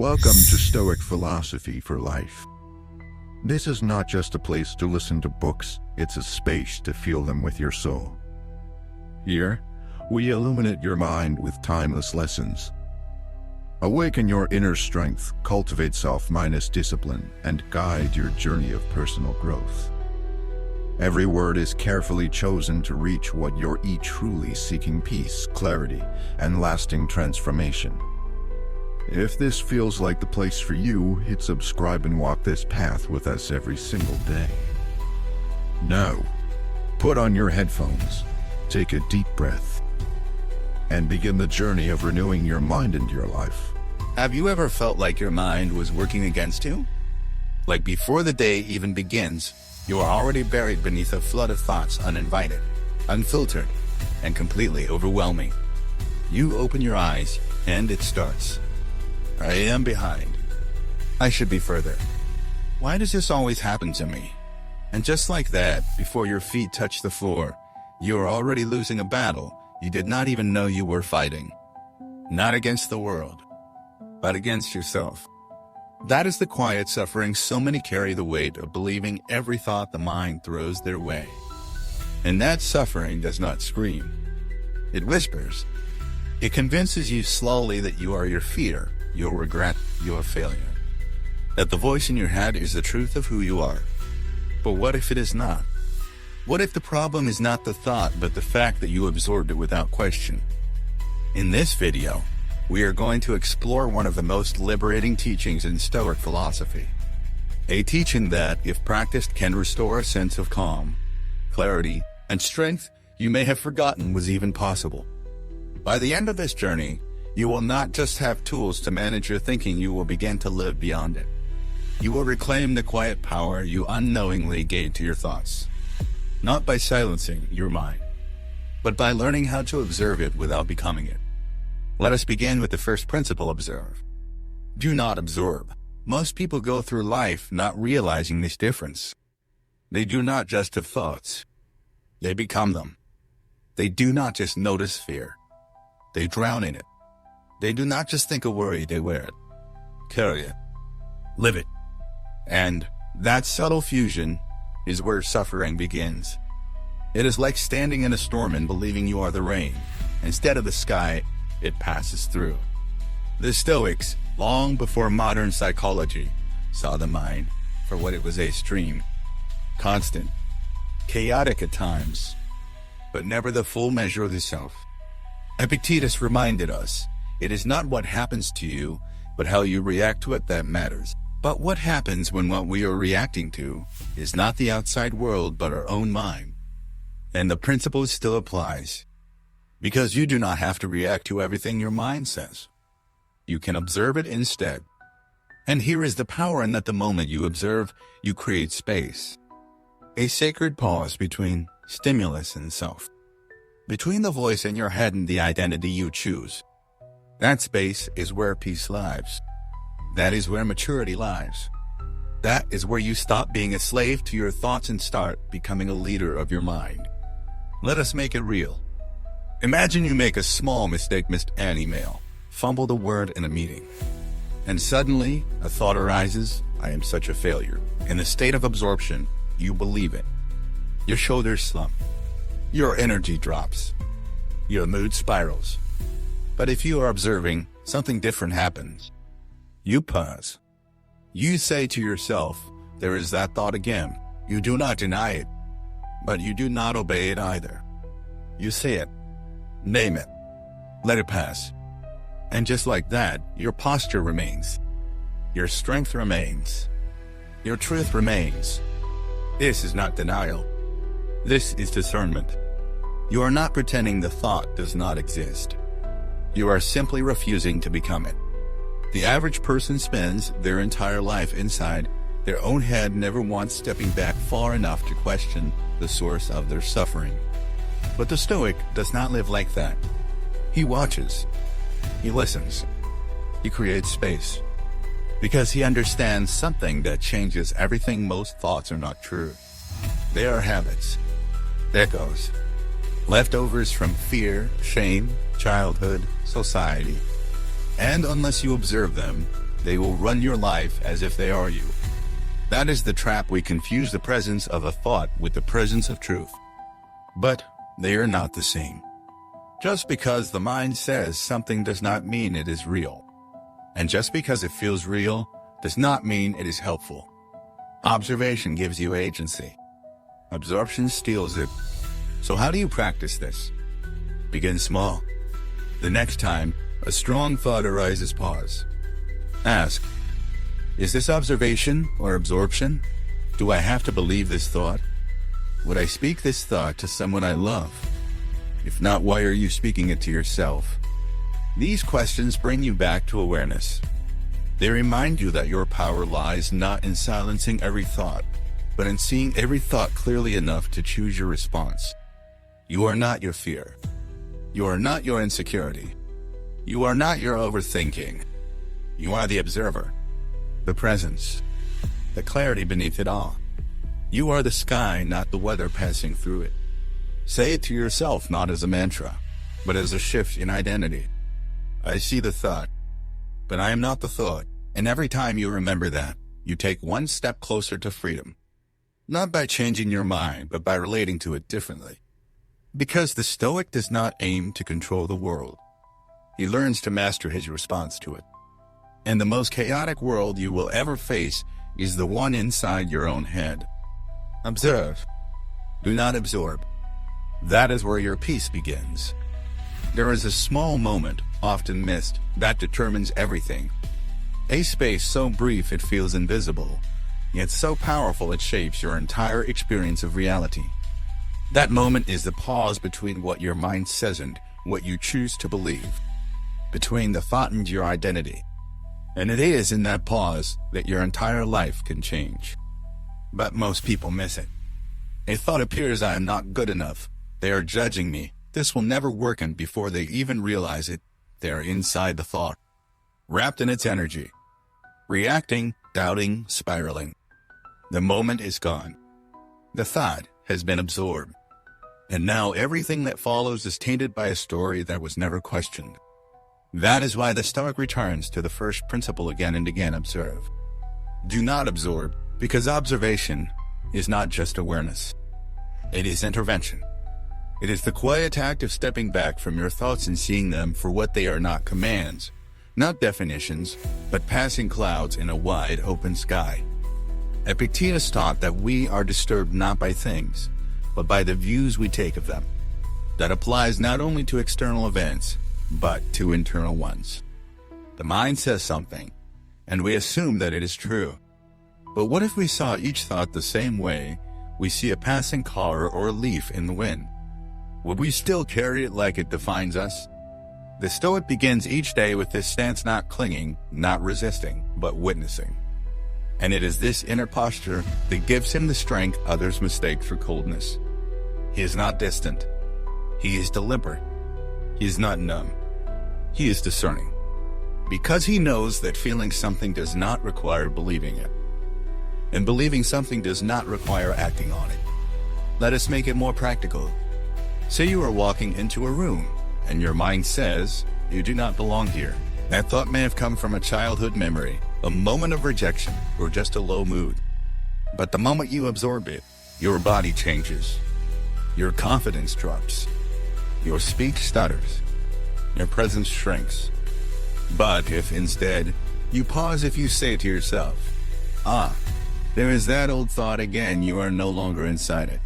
Welcome to Stoic Philosophy for Life. This is not just a place to listen to books, it's a space to feel them with your soul. Here, we illuminate your mind with timeless lessons. Awaken your inner strength, cultivate self-minded discipline, and guide your journey of personal growth. Every word is carefully chosen to reach what you're truly seeking: peace, clarity, and lasting transformation. If this feels like the place for you, hit subscribe and walk this path with us every single day. Now, put on your headphones, take a deep breath, and begin the journey of renewing your mind and your life. Have you ever felt like your mind was working against you? Like before the day even begins, you are already buried beneath a flood of thoughts, uninvited, unfiltered, and completely overwhelming. You open your eyes, and it starts. I am behind. I should be further. Why does this always happen to me? And just like that, before your feet touch the floor, you are already losing a battle you did not even know you were fighting. Not against the world, but against yourself. That is the quiet suffering so many carry, the weight of believing every thought the mind throws their way. And that suffering does not scream. It whispers. It convinces you slowly that you are your fear, your regret, your failure. That the voice in your head is the truth of who you are. But what if it is not? What if the problem is not the thought, but the fact that you absorbed it without question? In this video, we are going to explore one of the most liberating teachings in Stoic philosophy. A teaching that, if practiced, can restore a sense of calm, clarity, and strength you may have forgotten was even possible. By the end of this journey, you will not just have tools to manage your thinking, you will begin to live beyond it. You will reclaim the quiet power you unknowingly gave to your thoughts. Not by silencing your mind, but by learning how to observe it without becoming it. Let us begin with the first principle: observe. Do not absorb. Most people go through life not realizing this difference. They do not just have thoughts. They become them. They do not just notice fear. They drown in it. They do not just think a worry, they wear it, carry it, live it. And that subtle fusion is where suffering begins. It is like standing in a storm and believing you are the rain. Instead of the sky, it passes through. The Stoics, long before modern psychology, saw the mind for what it was: a stream, constant, chaotic at times, but never the full measure of the self. Epictetus reminded us, it is not what happens to you, but how you react to it that matters. But what happens when what we are reacting to is not the outside world, but our own mind? And the principle still applies. Because you do not have to react to everything your mind says. You can observe it instead. And here is the power in that: the moment you observe, you create space. A sacred pause between stimulus and self. Between the voice in your head and the identity you choose. That space is where peace lies. That is where maturity lies. That is where you stop being a slave to your thoughts and start becoming a leader of your mind. Let us make it real. Imagine you make a small mistake, missed an email, fumbled a word in a meeting, and suddenly a thought arises: I am such a failure. In the state of absorption, you believe it. Your shoulders slump. Your energy drops. Your mood spirals. But if you are observing, something different happens. You pause. You say to yourself, there is that thought again. You do not deny it, but you do not obey it either. You say it, name it, let it pass. And just like that, your posture remains. Your strength remains. Your truth remains. This is not denial. This is discernment. You are not pretending the thought does not exist. You are simply refusing to become it. The average person spends their entire life inside their own head, never once stepping back far enough to question the source of their suffering. But the Stoic does not live like that. He watches. He listens. He creates space. Because he understands something that changes everything: most thoughts are not true. They are habits, echoes, leftovers from fear, shame, childhood, society. And unless you observe them, They will run your life as if they are you. That is the trap. We confuse the presence of a thought with the presence of truth. But they are not the same. Just because the mind says something does not mean it is real. And just because it feels real does not mean it is helpful. Observation gives you agency. Absorption steals it. So how do you practice this? Begin small. The next time a strong thought arises, pause. Ask, is this observation or absorption? Do I have to believe this thought? Would I speak this thought to someone I love? If not, why are you speaking it to yourself? These questions bring you back to awareness. They remind you that your power lies not in silencing every thought, but in seeing every thought clearly enough to choose your response. You are not your fear. You are not your insecurity. You are not your overthinking. You are the observer, the presence, the clarity beneath it all. You are the sky, not the weather passing through it. Say it to yourself not as a mantra, but as a shift in identity. I see the thought, but I am not the thought. And every time you remember that, you take one step closer to freedom. Not by changing your mind, but by relating to it differently. Because the Stoic does not aim to control the world. He learns to master his response to it. And the most chaotic world you will ever face is the one inside your own head. Observe. Do not absorb. That is where your peace begins. There is a small moment, often missed, that determines everything. A space so brief it feels invisible, yet so powerful it shapes your entire experience of reality. That moment is the pause between what your mind says and what you choose to believe, between the thought and your identity. And it is in that pause that your entire life can change. But most people miss it. A thought appears, I am not good enough. They are judging me. This will never work, and before they even realize it, they are inside the thought, wrapped in its energy, reacting, doubting, spiraling. The moment is gone. The thought has been absorbed. And now everything that follows is tainted by a story that was never questioned. That is why the Stoic returns to the first principle again and again: observe. Do not absorb, because observation is not just awareness. It is intervention. It is the quiet act of stepping back from your thoughts and seeing them for what they are: not commands, not definitions, but passing clouds in a wide open sky. Epictetus taught that we are disturbed not by things, but by the views we take of them. That applies not only to external events, but to internal ones. The mind says something, and we assume that it is true. But what if we saw each thought the same way we see a passing car or a leaf in the wind? Would we still carry it like it defines us? The Stoic begins each day with this stance: not clinging, not resisting, but witnessing. And it is this inner posture that gives him the strength others mistake for coldness. He is not distant. He is deliberate. He is not numb. He is discerning. Because he knows that feeling something does not require believing it. And believing something does not require acting on it. Let us make it more practical. Say you are walking into a room, and your mind says, you do not belong here. That thought may have come from a childhood memory, a moment of rejection, or just a low mood. But the moment you absorb it, your body changes. Your confidence drops. Your speech stutters. Your presence shrinks. But if instead, you pause, if you say to yourself, there is that old thought again, you are no longer inside it.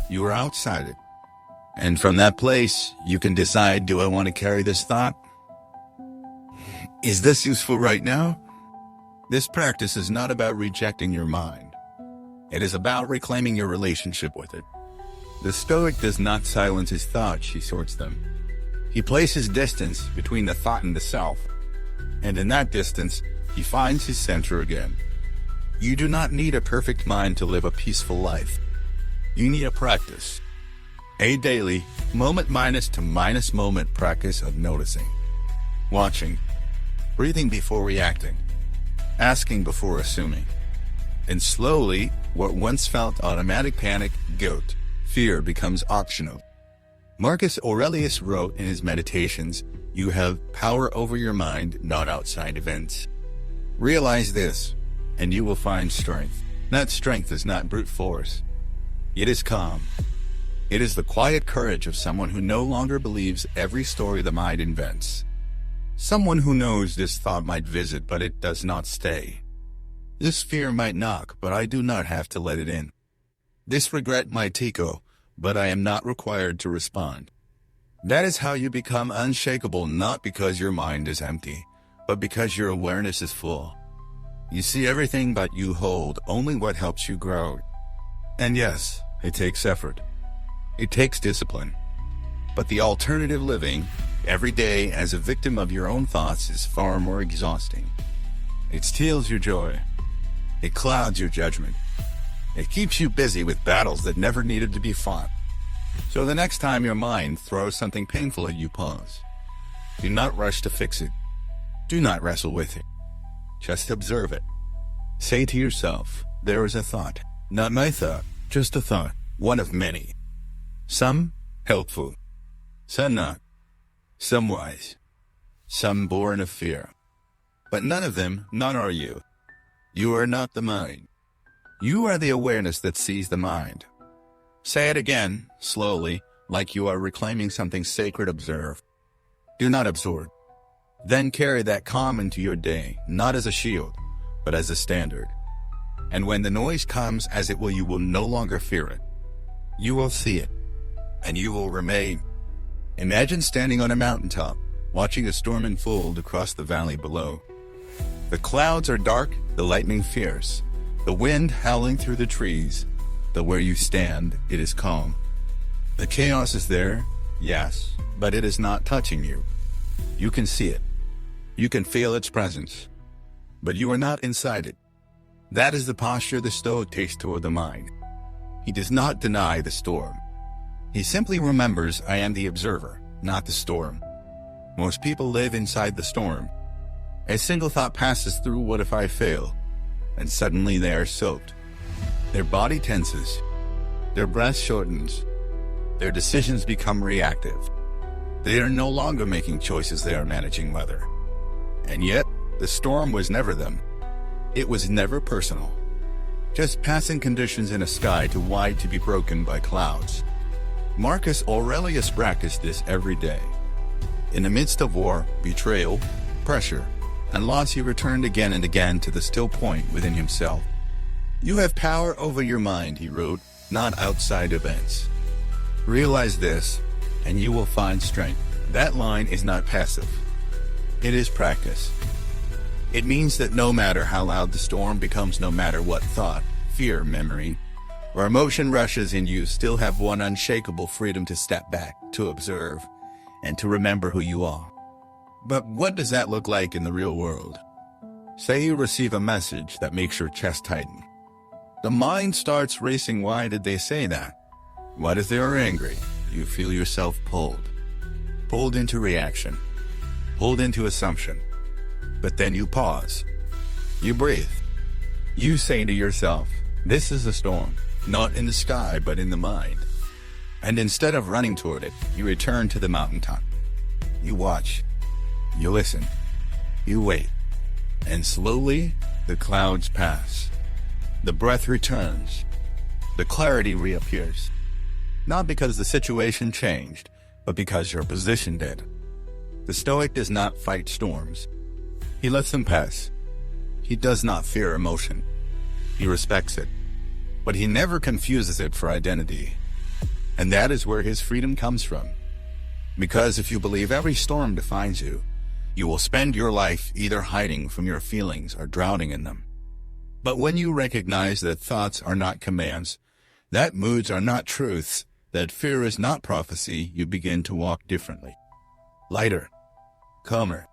You are outside it. And from that place, you can decide, do I want to carry this thought? Is this useful right now? This practice is not about rejecting your mind. It is about reclaiming your relationship with it. The Stoic does not silence his thoughts, he sorts them. He places distance between the thought and the self. And in that distance, he finds his center again. You do not need a perfect mind to live a peaceful life. You need a practice. A daily, moment to moment practice of noticing, watching, breathing before reacting, asking before assuming. And slowly, what once felt automatic panic, guilt, fear becomes optional. Marcus Aurelius wrote in his Meditations, you have power over your mind, not outside events. Realize this, and you will find strength. That strength is not brute force. It is calm. It is the quiet courage of someone who no longer believes every story the mind invents. Someone who knows this thought might visit, but it does not stay. This fear might knock, but I do not have to let it in. This regret might echo, but I am not required to respond. That is how you become unshakable, not because your mind is empty, but because your awareness is full. You see everything, but you hold only what helps you grow. And yes, it takes effort. It takes discipline. But the alternative, living every day as a victim of your own thoughts, is far more exhausting. It steals your joy. It clouds your judgment. It keeps you busy with battles that never needed to be fought. So the next time your mind throws something painful at you, pause. Do not rush to fix it. Do not wrestle with it. Just observe it. Say to yourself, there is a thought. Not my thought, just a thought. One of many. Some helpful. Some not. Some wise. Some born of fear. But none of them, none are you. You are not the mind. You are the awareness that sees the mind. Say it again, slowly, like you are reclaiming something sacred. Observe. Do not absorb. Then carry that calm into your day, not as a shield, but as a standard. And when the noise comes, as it will, you will no longer fear it. You will see it, and you will remain. Imagine standing on a mountaintop, watching a storm unfold across the valley below. The clouds are dark, the lightning fierce, the wind howling through the trees, but where you stand, it is calm. The chaos is there, yes, but it is not touching you. You can see it. You can feel its presence, but you are not inside it. That is the posture the Stoic takes toward the mind. He does not deny the storm. He simply remembers, I am the observer, not the storm. Most people live inside the storm. A single thought passes through, what if I fail? And suddenly they are soaked. Their body tenses. Their breath shortens. Their decisions become reactive. They are no longer making choices, they are managing weather. And yet, the storm was never them. It was never personal. Just passing conditions in a sky too wide to be broken by clouds. Marcus Aurelius practiced this every day. In the midst of war, betrayal, pressure, and loss, he returned again and again to the still point within himself. You have power over your mind, he wrote, not outside events. Realize this, and you will find strength. That line is not passive. It is practice. It means that no matter how loud the storm becomes, no matter what thought, fear, memory, or emotion rushes in, you still have one unshakable freedom to step back, to observe, and to remember who you are. But what does that look like in the real world? Say you receive a message that makes your chest tighten. The mind starts racing. Why did they say that? What if they are angry? You feel yourself pulled. Pulled into reaction. Pulled into assumption. But then you pause. You breathe. You say to yourself, this is a storm, not in the sky, but in the mind. And instead of running toward it, you return to the mountaintop. You watch. You listen. You wait. And slowly, the clouds pass. The breath returns. The clarity reappears. Not because the situation changed, but because your position did. The Stoic does not fight storms. He lets them pass. He does not fear emotion. He respects it. But he never confuses it for identity. And that is where his freedom comes from. Because if you believe every storm defines you, you will spend your life either hiding from your feelings or drowning in them. But when you recognize that thoughts are not commands, that moods are not truths, that fear is not prophecy, you begin to walk differently. Lighter. Calmer.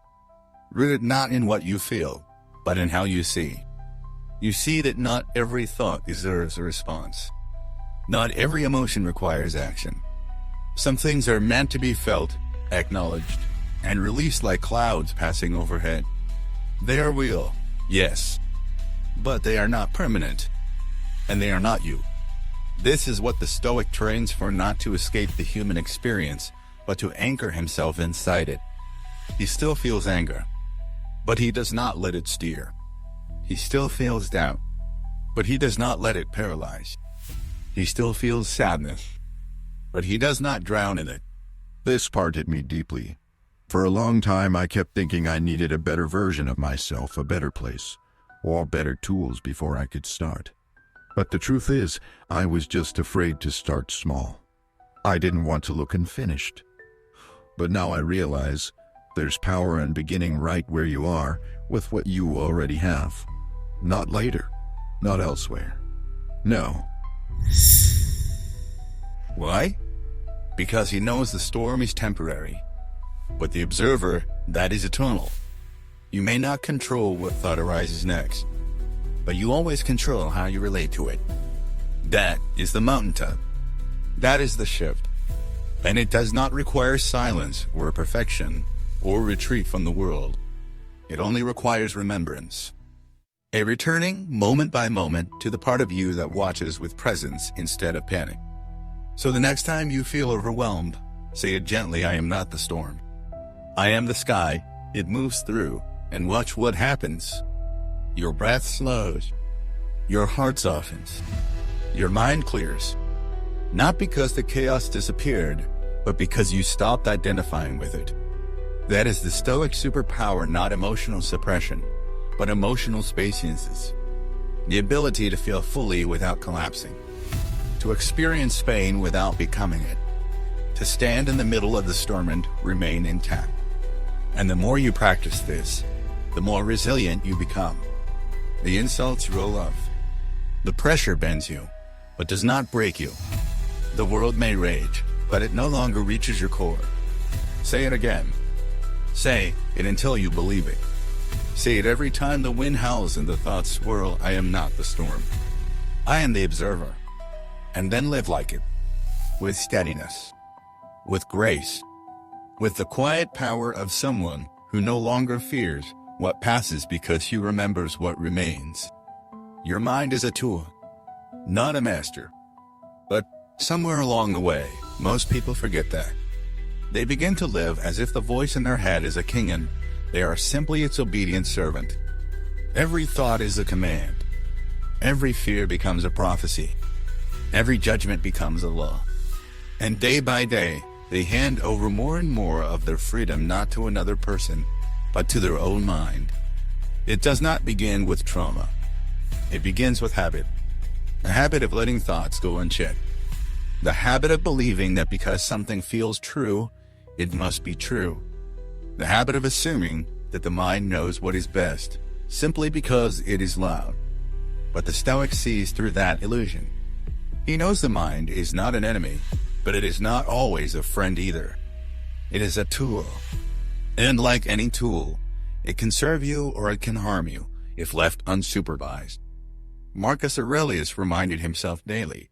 Rooted not in what you feel, but in how you see. You see that not every thought deserves a response. Not every emotion requires action. Some things are meant to be felt, acknowledged, and released like clouds passing overhead. They are real, yes, but they are not permanent, and they are not you. This is what the Stoic trains for, not to escape the human experience, but to anchor himself inside it. He still feels anger, but he does not let it steer. he still feels doubt, but he does not let it paralyze. He still feels sadness, but he does not drown in it. This part hit me deeply. For a long time, I kept thinking I needed a better version of myself, a better place, or better tools before I could start. But the truth is, I was just afraid to start small. I didn't want to look unfinished. But now I realize there's power in beginning right where you are with what you already have. Not later, not elsewhere. No. Why? Because he knows the storm is temporary, but the observer, that is eternal. You may not control what thought arises next, but you always control how you relate to it. That is the mountaintop. That is the shift. And it does not require silence or perfection or retreat from the world. It only requires remembrance. A returning, moment by moment, to the part of you that watches with presence instead of panic. So the next time you feel overwhelmed, say it gently, I am not the storm. I am the sky, it moves through, and watch what happens. Your breath slows. Your heart softens. Your mind clears. Not because the chaos disappeared, but because you stopped identifying with it. That is the Stoic superpower, not emotional suppression, but emotional spaciousness. The ability to feel fully without collapsing. To experience pain without becoming it. To stand in the middle of the storm and remain intact. And the more you practice this, the more resilient you become. The insults roll off. The pressure bends you, but does not break you. The world may rage, but it no longer reaches your core. Say it again. Say it until you believe it. Say it every time the wind howls and the thoughts swirl, I am not the storm. I am the observer. And then live like it. With steadiness. With grace. With the quiet power of someone who no longer fears what passes because he remembers what remains. Your mind is a tool, not a master. But somewhere along the way, most people forget that. They begin to live as if the voice in their head is a king and they are simply its obedient servant. Every thought is a command. Every fear becomes a prophecy. Every judgment becomes a law. And day by day, they hand over more and more of their freedom not to another person, but to their own mind. It does not begin with trauma. It begins with habit. A habit of letting thoughts go unchecked. The habit of believing that because something feels true, it must be true. The habit of assuming that the mind knows what is best, simply because it is loud. But the Stoic sees through that illusion. He knows the mind is not an enemy, but it is not always a friend either. It is a tool. And like any tool, it can serve you or it can harm you if left unsupervised. Marcus Aurelius reminded himself daily,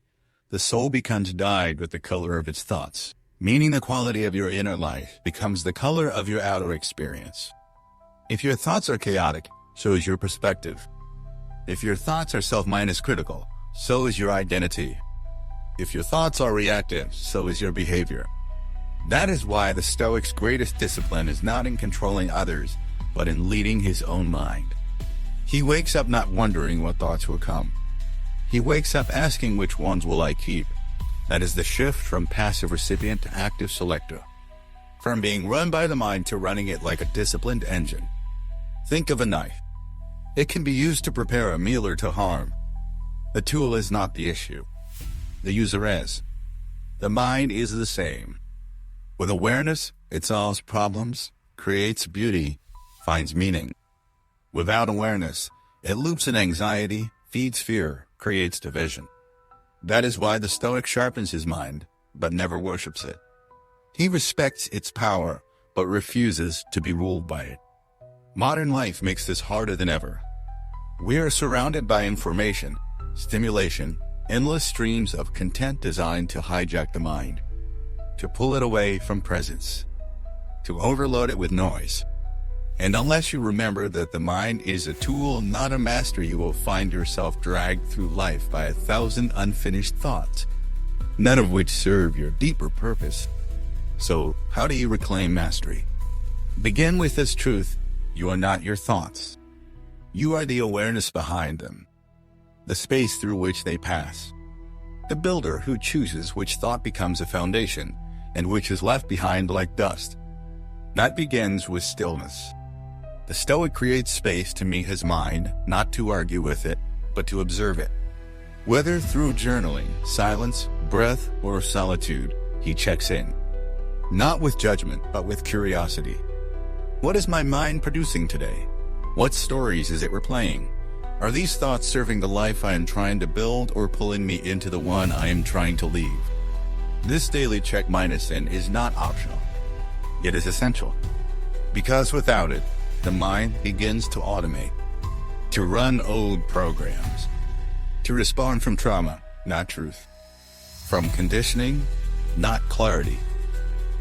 the soul becomes dyed with the color of its thoughts, meaning the quality of your inner life becomes the color of your outer experience. If your thoughts are chaotic, so is your perspective. If your thoughts are self-minus critical, so is your identity. If your thoughts are reactive, so is your behavior. That is why the Stoic's greatest discipline is not in controlling others, but in leading his own mind. He wakes up not wondering what thoughts will come. He wakes up asking which ones will I keep. That is the shift from passive recipient to active selector. From being run by the mind to running it like a disciplined engine. Think of a knife. It can be used to prepare a meal or to harm. The tool is not the issue. The user is. The mind is the same. With awareness, it solves problems, creates beauty, finds meaning. Without awareness, it loops in anxiety, feeds fear, creates division. That is why the Stoic sharpens his mind, but never worships it. He respects its power, but refuses to be ruled by it. Modern life makes this harder than ever. We are surrounded by information, stimulation, endless streams of content designed to hijack the mind, to pull it away from presence, to overload it with noise. And unless you remember that the mind is a tool, not a master, you will find yourself dragged through life by 1,000 unfinished thoughts, none of which serve your deeper purpose. So, how do you reclaim mastery? Begin with this truth: you are not your thoughts. You are the awareness behind them, the space through which they pass. The builder who chooses which thought becomes a foundation and which is left behind like dust. That begins with stillness. The Stoic creates space to meet his mind, not to argue with it, but to observe it. Whether through journaling, silence, breath, or solitude, he checks in. Not with judgment, but with curiosity. What is my mind producing today? What stories is it replaying? Are these thoughts serving the life I am trying to build or pulling me into the one I am trying to leave? This daily check minus in is not optional. It is essential. Because without it, the mind begins to automate, to run old programs, to respond from trauma, not truth, from conditioning, not clarity.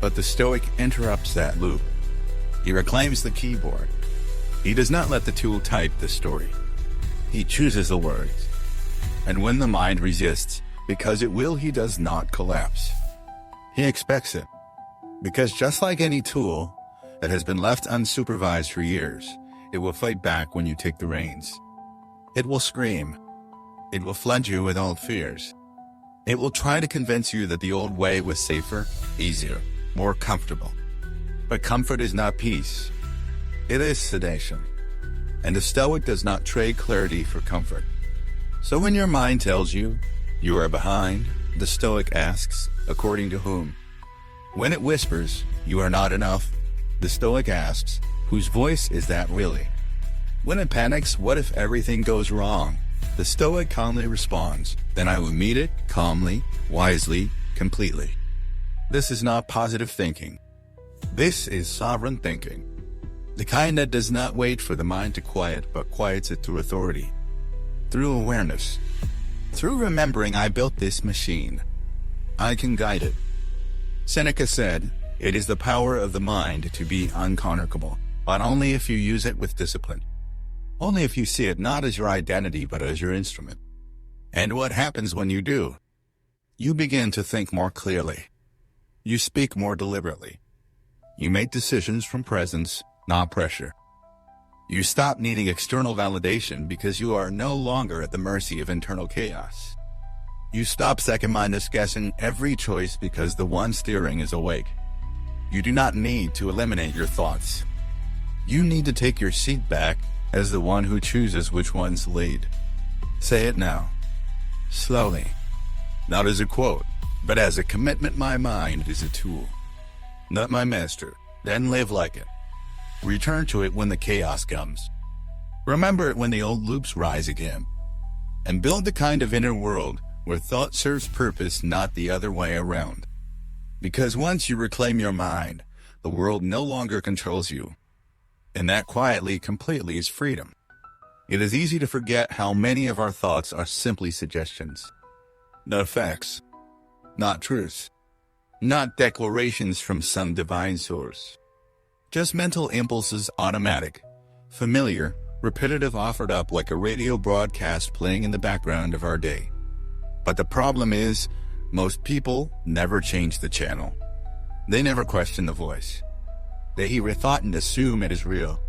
But the Stoic interrupts that loop. He reclaims the keyboard. He does not let the tool type the story. He chooses the words. And when the mind resists, because it will, he does not collapse. He expects it. Because just like any tool that has been left unsupervised for years, it will fight back when you take the reins. It will scream. It will flood you with old fears. It will try to convince you that the old way was safer, easier, more comfortable. But comfort is not peace. It is sedation. And the Stoic does not trade clarity for comfort. So when your mind tells you you are behind, the Stoic asks, according to whom? When it whispers, you are not enough, the Stoic asks, whose voice is that really? When it panics, what if everything goes wrong? The Stoic calmly responds, then I will meet it calmly, wisely, completely. This is not positive thinking. This is sovereign thinking. The kind that does not wait for the mind to quiet, but quiets it through authority, through awareness, through remembering I built this machine. I can guide it. Seneca said, it is the power of the mind to be unconquerable, but only if you use it with discipline. Only if you see it not as your identity, but as your instrument. And what happens when you do? You begin to think more clearly. You speak more deliberately. You make decisions from presence, not pressure. You stop needing external validation because you are no longer at the mercy of internal chaos. You stop second-minded guessing every choice because the one steering is awake. You do not need to eliminate your thoughts. You need to take your seat back as the one who chooses which ones lead. Say it now, slowly, not as a quote, but as a commitment. My mind is a tool, not my master. Then live like it. Return to it when the chaos comes. Remember it when the old loops rise again. And build the kind of inner world where thought serves purpose, not the other way around. Because once you reclaim your mind, the world no longer controls you. And that quietly, completely is freedom. It is easy to forget how many of our thoughts are simply suggestions. Not facts. Not truths. Not declarations from some divine source. Just mental impulses, automatic, familiar, repetitive, offered up like a radio broadcast playing in the background of our day. But the problem is, most people never change the channel. They never question the voice. They hear a thought and assume it is real.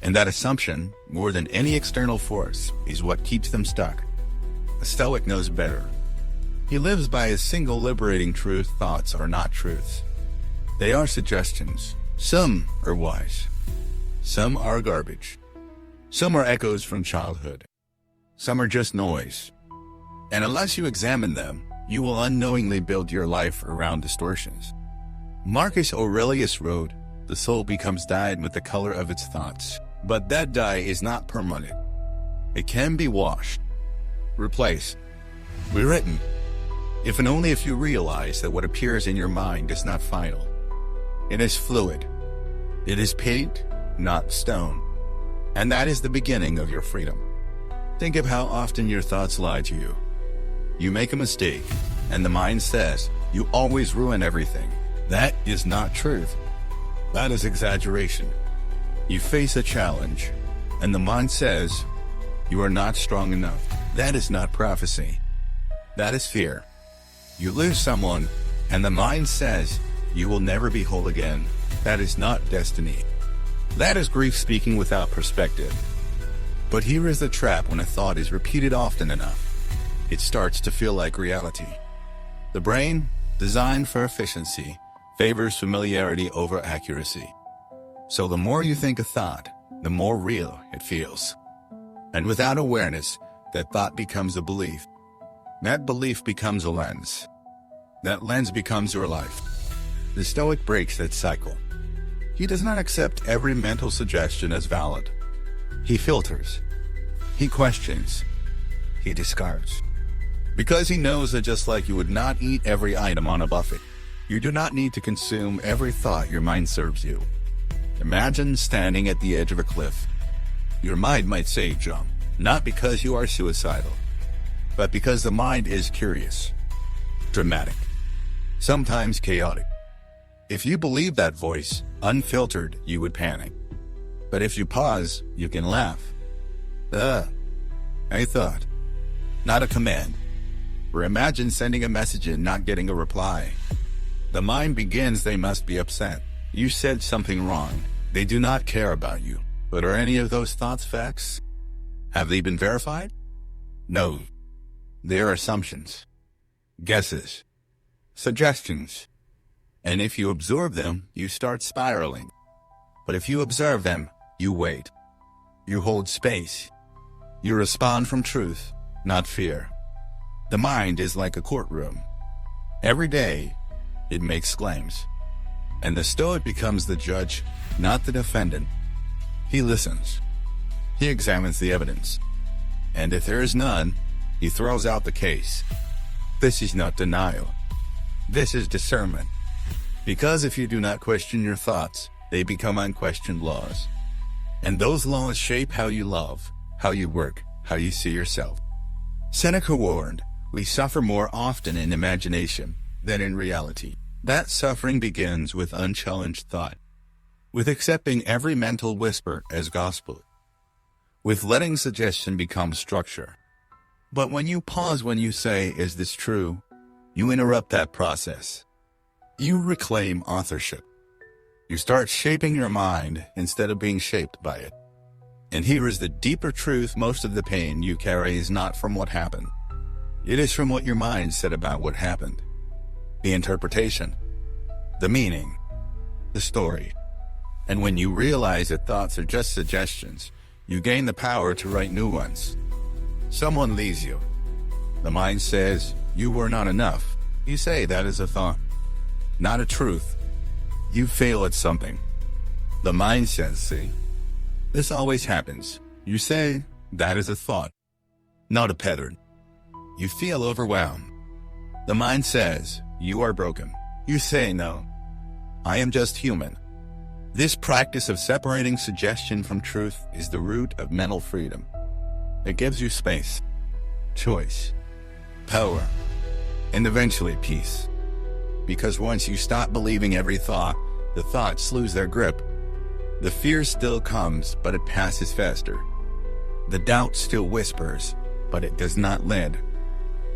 And that assumption, more than any external force, is what keeps them stuck. The Stoic knows better. He lives by a single liberating truth: thoughts are not truths. They are suggestions. Some are wise. Some are garbage. Some are echoes from childhood. Some are just noise. And unless you examine them, you will unknowingly build your life around distortions. Marcus Aurelius wrote, the soul becomes dyed with the color of its thoughts, but that dye is not permanent. It can be washed, replaced, rewritten, if and only if you realize that what appears in your mind is not final. It is fluid. It is paint, not stone. And that is the beginning of your freedom. Think of how often your thoughts lie to you. You make a mistake, and the mind says, you always ruin everything. That is not truth. That is exaggeration. You face a challenge, and the mind says, you are not strong enough. That is not prophecy. That is fear. You lose someone, and the mind says, you will never be whole again. That is not destiny. That is grief speaking without perspective. But here is the trap: when a thought is repeated often enough, it starts to feel like reality. The brain, designed for efficiency, favors familiarity over accuracy. So the more you think a thought, the more real it feels. And without awareness, that thought becomes a belief. That belief becomes a lens. That lens becomes your life. The Stoic breaks that cycle. He does not accept every mental suggestion as valid. He filters. He questions. He discards. Because he knows that just like you would not eat every item on a buffet, you do not need to consume every thought your mind serves you. Imagine standing at the edge of a cliff. Your mind might say jump, not because you are suicidal, but because the mind is curious, dramatic, sometimes chaotic. If you believe that voice, unfiltered, you would panic. But if you pause, you can laugh. I thought. Not a command. Or imagine sending a message and not getting a reply. The mind begins, they must be upset. You said something wrong. They do not care about you. But are any of those thoughts facts? Have they been verified? No. They are assumptions, guesses, suggestions. And if you absorb them, you start spiraling. But if you observe them, you wait. You hold space. You respond from truth, not fear. The mind is like a courtroom. Every day, it makes claims. And the Stoic becomes the judge, not the defendant. He listens. He examines the evidence. And if there is none, he throws out the case. This is not denial. This is discernment. Because if you do not question your thoughts, they become unquestioned laws. And those laws shape how you love, how you work, how you see yourself. Seneca warned, we suffer more often in imagination than in reality. That suffering begins with unchallenged thought, with accepting every mental whisper as gospel, with letting suggestion become structure. But when you pause, when you say, is this true? You interrupt that process. You reclaim authorship. You start shaping your mind instead of being shaped by it. And here is the deeper truth: most of the pain you carry is not from what happened. It is from what your mind said about what happened. The interpretation, the meaning, the story. And when you realize that thoughts are just suggestions, you gain the power to write new ones. Someone leaves you. The mind says, you were not enough. You say that is a thought, not a truth. You fail at something. The mind says, see, this always happens. You say, that is a thought, not a pattern. You feel overwhelmed. The mind says, you are broken. You say, no, I am just human. This practice of separating suggestion from truth is the root of mental freedom. It gives you space, choice, power, and eventually peace. Because once you stop believing every thought, the thoughts lose their grip. The fear still comes, but it passes faster. The doubt still whispers, but it does not lead.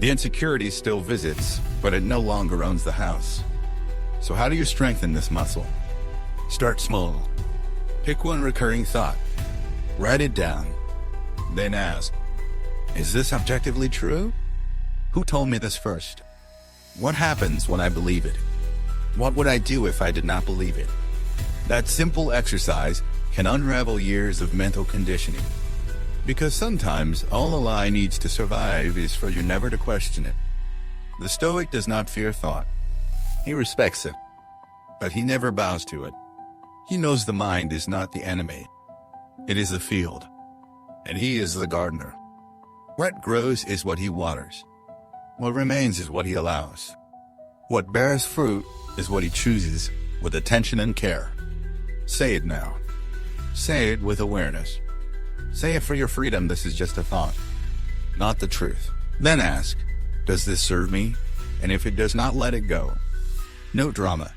The insecurity still visits, but it no longer owns the house. So how do you strengthen this muscle? Start small. Pick one recurring thought. Write it down. Then ask, is this objectively true? Who told me this first? What happens when I believe it? What would I do if I did not believe it? That simple exercise can unravel years of mental conditioning. Because sometimes all a lie needs to survive is for you never to question it. The Stoic does not fear thought. He respects it, but he never bows to it. He knows the mind is not the enemy. It is the field, and he is the gardener. What grows is what he waters. What remains is what he allows. What bears fruit is what he chooses with attention and care. Say it now. Say it with awareness. Say it for your freedom. This is just a thought, not the truth. Then ask, does this serve me? And if it does not, let it go. No drama.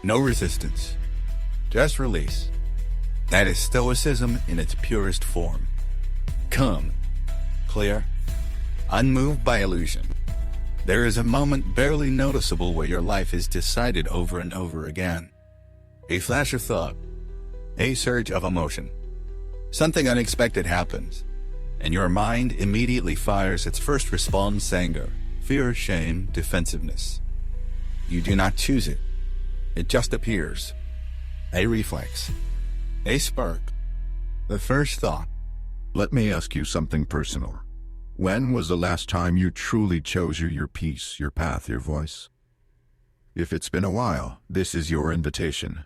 No resistance. Just release. That is Stoicism in its purest form. Calm, clear, unmoved by illusion. There is a moment barely noticeable where your life is decided over and over again. A flash of thought. A surge of emotion. Something unexpected happens, and your mind immediately fires its first response: anger, fear, shame, defensiveness. You do not choose it. It just appears. A reflex. A spark. The first thought. Let me ask you something personal. When was the last time you truly chose your peace, your path, your voice? If it's been a while, this is your invitation.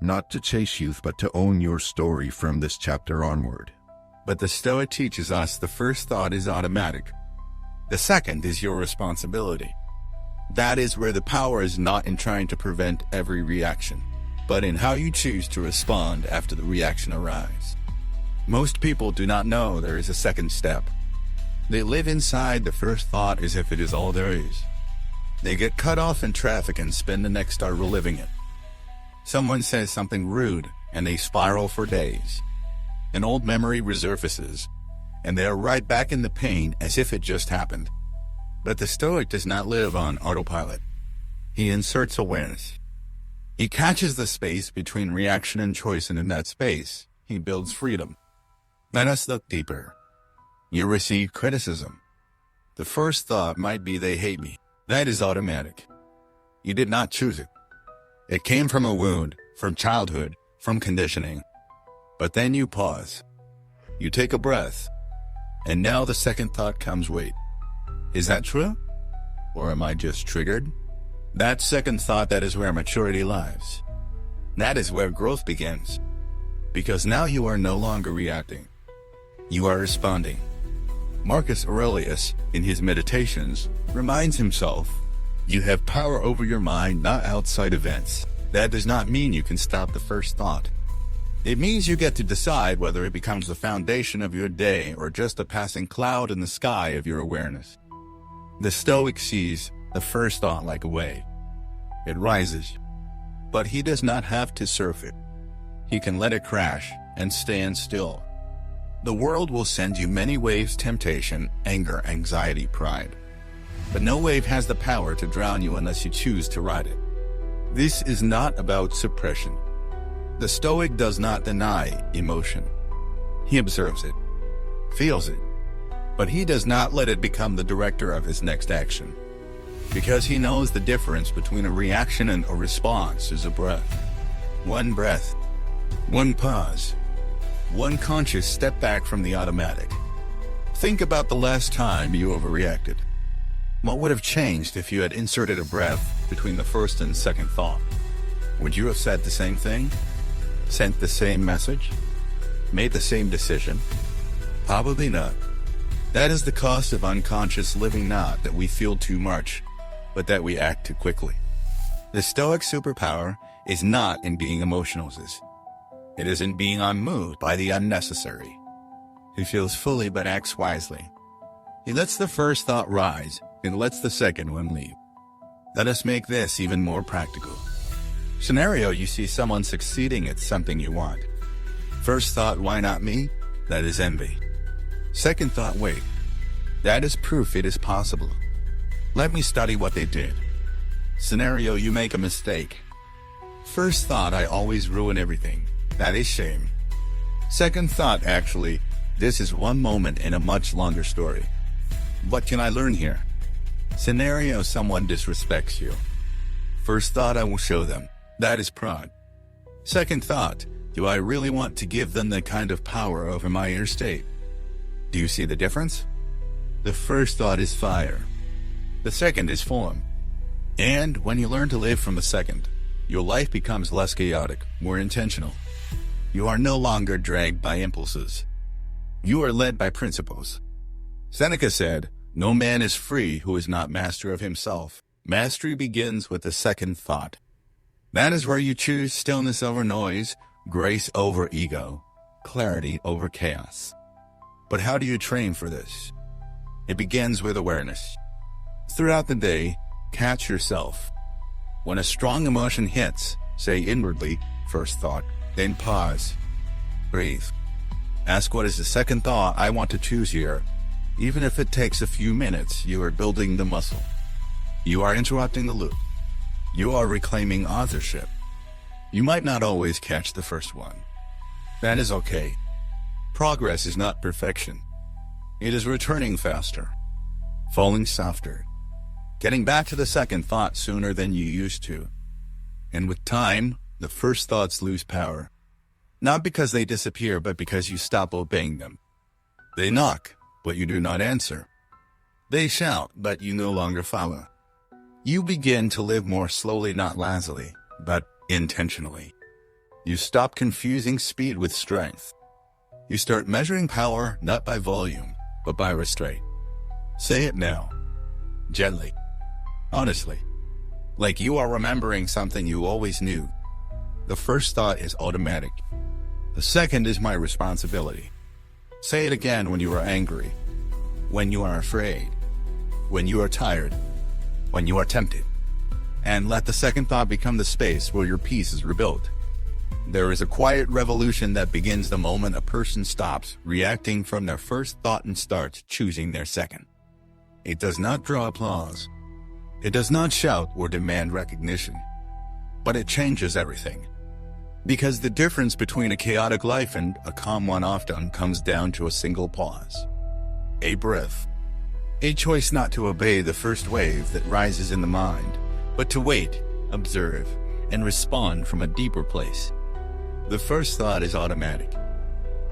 Not to chase youth, but to own your story from this chapter onward. But the Stoic teaches us the first thought is automatic. The second is your responsibility. That is where the power is not in trying to prevent every reaction, but in how you choose to respond after the reaction arrives. Most people do not know there is a second step. They live inside the first thought as if it is all there is. They get cut off in traffic and spend the next hour reliving it. Someone says something rude, and they spiral for days. An old memory resurfaces, and they are right back in the pain as if it just happened. But the Stoic does not live on autopilot. He inserts awareness. He catches the space between reaction and choice, and in that space, he builds freedom. Let us look deeper. You receive criticism. The first thought might be, they hate me. That is automatic. You did not choose it. It came from a wound, from childhood, from conditioning. But then you pause. You take a breath. And now the second thought comes, wait. Is that true? Or am I just triggered? That second thought, that is where maturity lies. That is where growth begins. Because now you are no longer reacting. You are responding. Marcus Aurelius, in his Meditations, reminds himself, you have power over your mind, not outside events. That does not mean you can stop the first thought. It means you get to decide whether it becomes the foundation of your day or just a passing cloud in the sky of your awareness. The Stoic sees the first thought like a wave. It rises, but he does not have to surf it. He can let it crash and stand still. The world will send you many waves: temptation, anger, anxiety, pride. But no wave has the power to drown you unless you choose to ride it. This is not about suppression. The Stoic does not deny emotion. He observes it, feels it, but he does not let it become the director of his next action. Because he knows the difference between a reaction and a response is a breath. One breath, one pause, one conscious step back from the automatic. Think about the last time you overreacted. What would have changed if you had inserted a breath between the first and second thought? Would you have said the same thing? Sent the same message? Made the same decision? Probably not. That is the cost of unconscious living, not that we feel too much, but that we act too quickly. The Stoic superpower is not in being emotional. It is in being unmoved by the unnecessary. He feels fully but acts wisely. He lets the first thought rise and lets the second one leave. Let us make this even more practical. Scenario: you see someone succeeding at something you want. First thought, why not me? That is envy. Second thought, wait. That is proof it is possible. Let me study what they did. Scenario: you make a mistake. First thought, I always ruin everything. That is shame. Second thought, actually, this is one moment in a much longer story. What can I learn here? Scenario: someone disrespects you. First thought, I will show them. That is pride. Second thought, do I really want to give them the kind of power over my inner state? Do you see the difference? The first thought is fire. The second is form. And when you learn to live from the second, your life becomes less chaotic, more intentional. You are no longer dragged by impulses. You are led by principles. Seneca said, no man is free who is not master of himself. Mastery begins with the second thought. That is where you choose stillness over noise, grace over ego, clarity over chaos. But how do you train for this? It begins with awareness. Throughout the day, catch yourself. When a strong emotion hits, say inwardly, first thought, then pause. Breathe. Ask, what is the second thought I want to choose here? Even if it takes a few minutes, you are building the muscle. You are interrupting the loop. You are reclaiming authorship. You might not always catch the first one. That is okay. Progress is not perfection. It is returning faster, falling softer, getting back to the second thought sooner than you used to. And with time, the first thoughts lose power. Not because they disappear, but because you stop obeying them. They knock, but you do not answer. They shout, but you no longer follow. You begin to live more slowly, not lazily, but intentionally. You stop confusing speed with strength. You start measuring power not by volume, but by restraint. Say it now, gently, honestly, like you are remembering something you always knew. The first thought is automatic. The second is my responsibility. Say it again when you are angry, when you are afraid, when you are tired, when you are tempted. And let the second thought become the space where your peace is rebuilt. There is a quiet revolution that begins the moment a person stops reacting from their first thought and starts choosing their second. It does not draw applause. It does not shout or demand recognition. But it changes everything. Because the difference between a chaotic life and a calm one often comes down to a single pause. A breath. A choice not to obey the first wave that rises in the mind, but to wait, observe, and respond from a deeper place. The first thought is automatic.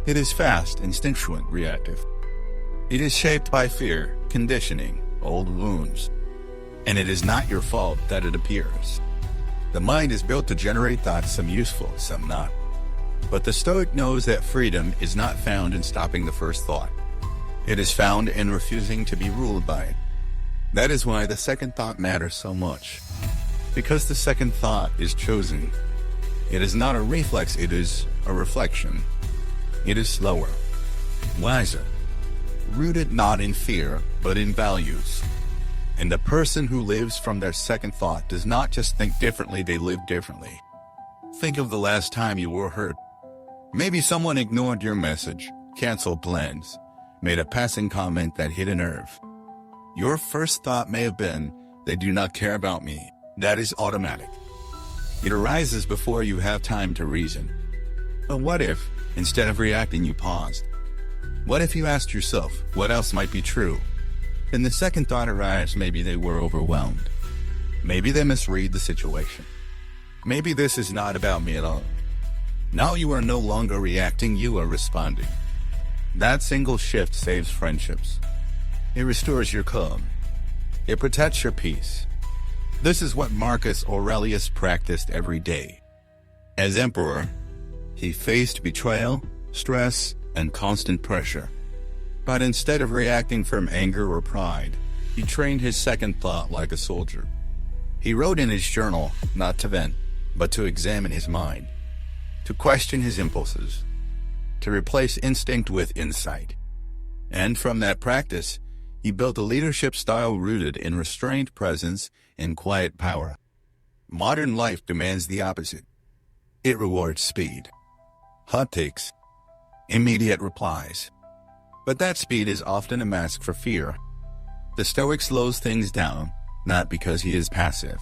It is fast, instinctual, reactive. It is shaped by fear, conditioning, old wounds. And it is not your fault that it appears. The mind is built to generate thoughts, some useful, some not. But the Stoic knows that freedom is not found in stopping the first thought. It is found in refusing to be ruled by it. That is why the second thought matters so much. Because the second thought is chosen. It is not a reflex, it is a reflection. It is slower, wiser, rooted not in fear, but in values. And the person who lives from their second thought does not just think differently, they live differently. Think of the last time you were hurt. Maybe someone ignored your message, canceled plans, made a passing comment that hit a nerve. Your first thought may have been, they do not care about me. That is automatic. It arises before you have time to reason. But what if, instead of reacting, you paused? What if you asked yourself, what else might be true? Then the second thought arrives, maybe they were overwhelmed. Maybe they misread the situation. Maybe this is not about me at all. Now you are no longer reacting, you are responding. That single shift saves friendships. It restores your calm. It protects your peace. This is what Marcus Aurelius practiced every day. As emperor, he faced betrayal, stress, and constant pressure. But instead of reacting from anger or pride, he trained his second thought like a soldier. He wrote in his journal, not to vent, but to examine his mind, to question his impulses, to replace instinct with insight. And from that practice, he built a leadership style rooted in restrained presence and quiet power. Modern life demands the opposite. It rewards speed, hot takes, immediate replies. But that speed is often a mask for fear. The Stoic slows things down, not because he is passive,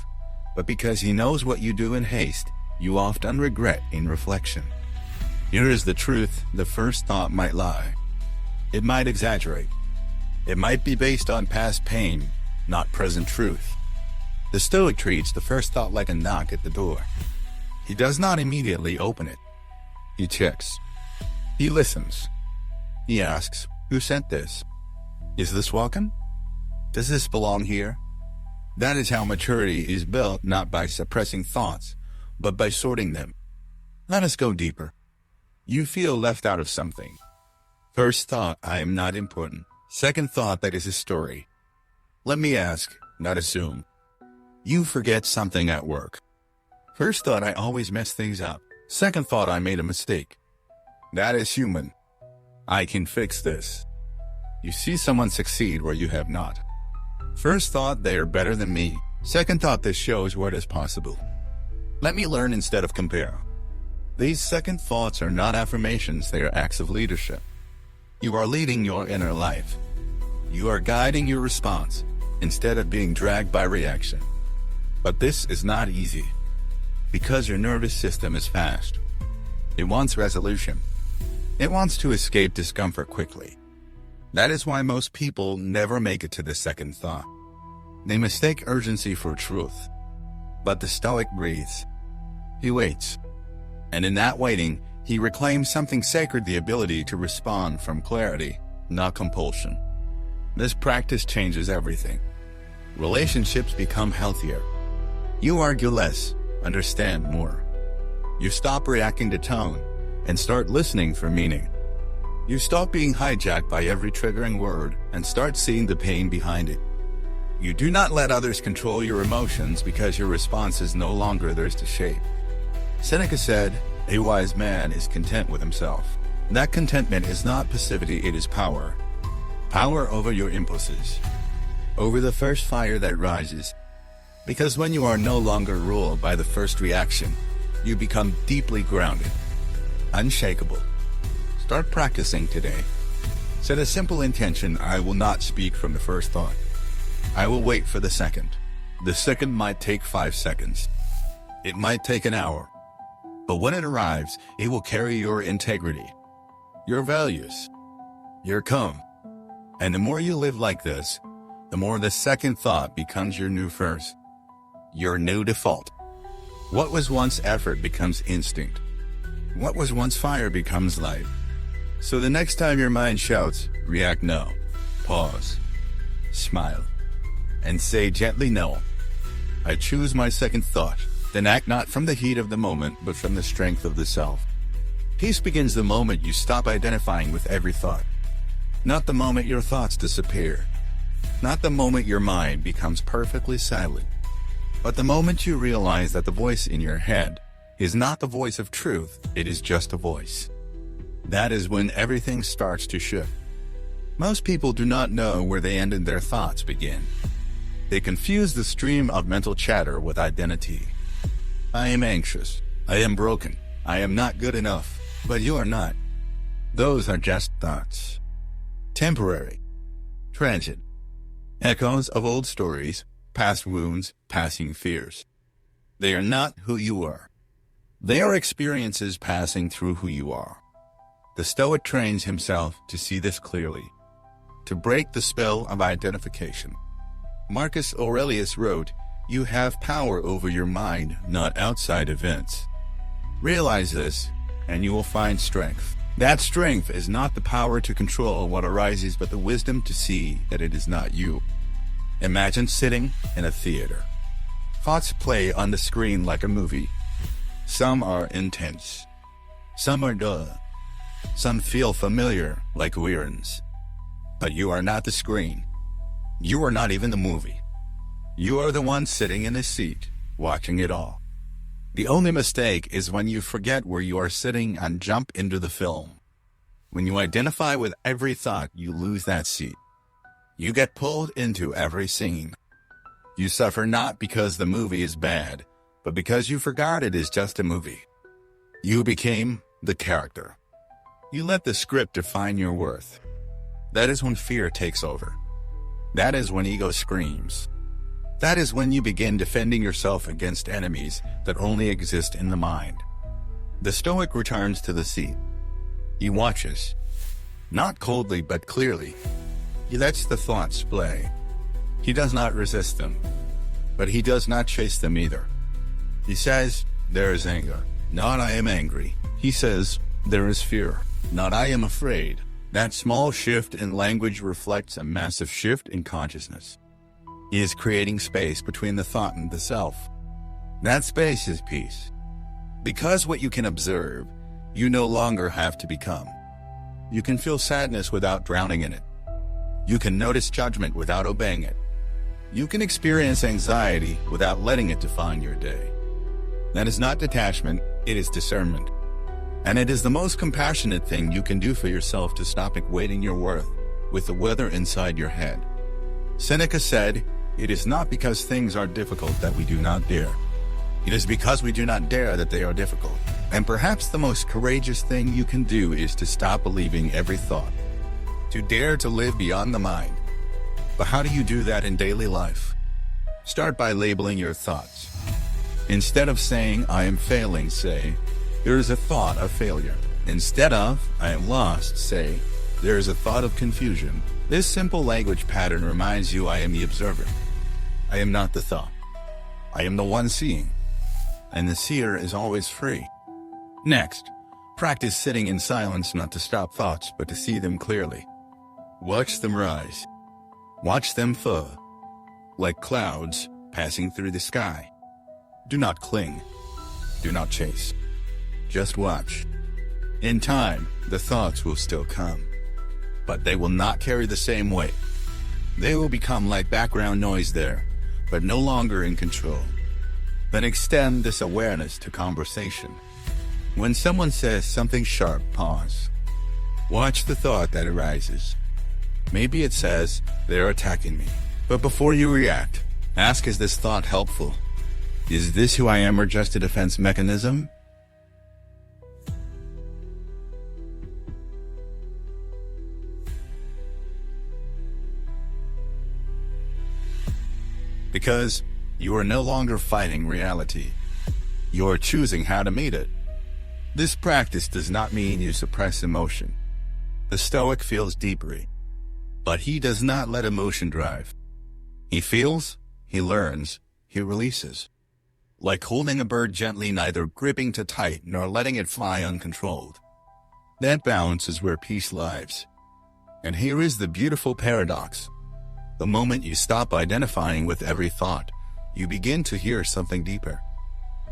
but because he knows what you do in haste, you often regret in reflection. Here is the truth: the first thought might lie. It might exaggerate. It might be based on past pain, not present truth. The Stoic treats the first thought like a knock at the door. He does not immediately open it. He checks. He listens. He asks, who sent this? Is this welcome? Does this belong here? That is how maturity is built, not by suppressing thoughts, but by sorting them. Let us go deeper. You feel left out of something. First thought, I am not important. Second thought, that is a story. Let me ask, not assume. You forget something at work. First thought, I always mess things up. Second thought, I made a mistake. That is human. I can fix this. You see someone succeed where you have not. First thought, they are better than me. Second thought, this shows what is possible. Let me learn instead of compare. These second thoughts are not affirmations, they are acts of leadership. You are leading your inner life. You are guiding your response instead of being dragged by reaction. But this is not easy, because your nervous system is fast. It wants resolution. It wants to escape discomfort quickly. That is why most people never make it to the second thought. They mistake urgency for truth. But the Stoic breathes. He waits. And in that waiting, he reclaims something sacred, the ability to respond from clarity, not compulsion. This practice changes everything. Relationships become healthier. You argue less, understand more. You stop reacting to tone and start listening for meaning. You stop being hijacked by every triggering word and start seeing the pain behind it. You do not let others control your emotions because your response is no longer theirs to shape. Seneca said, "A wise man is content with himself." That contentment is not passivity, it is power. Power over your impulses, over the first fire that rises. Because when you are no longer ruled by the first reaction, you become deeply grounded, unshakable. Start practicing today. Set a simple intention: I will not speak from the first thought. I will wait for the second. The second might take 5 seconds. It might take an hour. But when it arrives, it will carry your integrity, your values, your calm. And the more you live like this, the more the second thought becomes your new first, your new default. What was once effort becomes instinct. What was once fire becomes light. So the next time your mind shouts, react no. Pause. Smile. And say gently no. I choose my second thought. Then act not from the heat of the moment, but from the strength of the self. Peace begins the moment you stop identifying with every thought. Not the moment your thoughts disappear. Not the moment your mind becomes perfectly silent. But the moment you realize that the voice in your head is not the voice of truth, it is just a voice. That is when everything starts to shift. Most people do not know where they end and their thoughts begin. They confuse the stream of mental chatter with identity. I am anxious. I am broken. I am not good enough. But you are not. Those are just thoughts. Temporary. Transient. Echoes of old stories, past wounds, passing fears. They are not who you are. They are experiences passing through who you are. The Stoic trains himself to see this clearly, to break the spell of identification. Marcus Aurelius wrote, "You have power over your mind, not outside events." Realize this, and you will find strength. That strength is not the power to control what arises, but the wisdom to see that it is not you. Imagine sitting in a theater. Thoughts play on the screen like a movie. Some are intense. Some are dull. Some feel familiar, like reruns. But you are not the screen. You are not even the movie. You are the one sitting in the seat, watching it all. The only mistake is when you forget where you are sitting and jump into the film. When you identify with every thought, you lose that seat. You get pulled into every scene. You suffer not because the movie is bad, but because you forgot it is just a movie. You became the character. You let the script define your worth. That is when fear takes over. That is when ego screams. That is when you begin defending yourself against enemies that only exist in the mind. The Stoic returns to the seat. He watches, not coldly but clearly. He lets the thoughts play. He does not resist them, but he does not chase them either. He says, there is anger, not I am angry. He says, there is fear, not I am afraid. That small shift in language reflects a massive shift in consciousness. He is creating space between the thought and the self. That space is peace. Because what you can observe, you no longer have to become. You can feel sadness without drowning in it. You can notice judgment without obeying it. You can experience anxiety without letting it define your day. That is not detachment, it is discernment. And it is the most compassionate thing you can do for yourself to stop equating your worth with the weather inside your head. Seneca said, "It is not because things are difficult that we do not dare. It is because we do not dare that they are difficult." And perhaps the most courageous thing you can do is to stop believing every thought. To dare to live beyond the mind. But how do you do that in daily life? Start by labeling your thoughts. Instead of saying, I am failing, say, there is a thought of failure. Instead of, I am lost, say, there is a thought of confusion. This simple language pattern reminds you I am the observer. I am not the thought. I am the one seeing. And the seer is always free. Next, practice sitting in silence, not to stop thoughts, but to see them clearly. Watch them rise. Watch them fall, like clouds passing through the sky. Do not cling. Do not chase. Just watch. In time, the thoughts will still come, but they will not carry the same weight. They will become like background noise there, but no longer in control. Then extend this awareness to conversation. When someone says something sharp, pause. Watch the thought that arises. Maybe it says, they're attacking me. But before you react, ask, is this thought helpful? Is this who I am, or just a defense mechanism? Because you are no longer fighting reality. You are choosing how to meet it. This practice does not mean you suppress emotion. The Stoic feels deeply, but he does not let emotion drive. He feels, he learns, he releases. Like holding a bird gently, neither gripping too tight nor letting it fly uncontrolled. That balance is where peace lies. And here is the beautiful paradox. The moment you stop identifying with every thought, you begin to hear something deeper.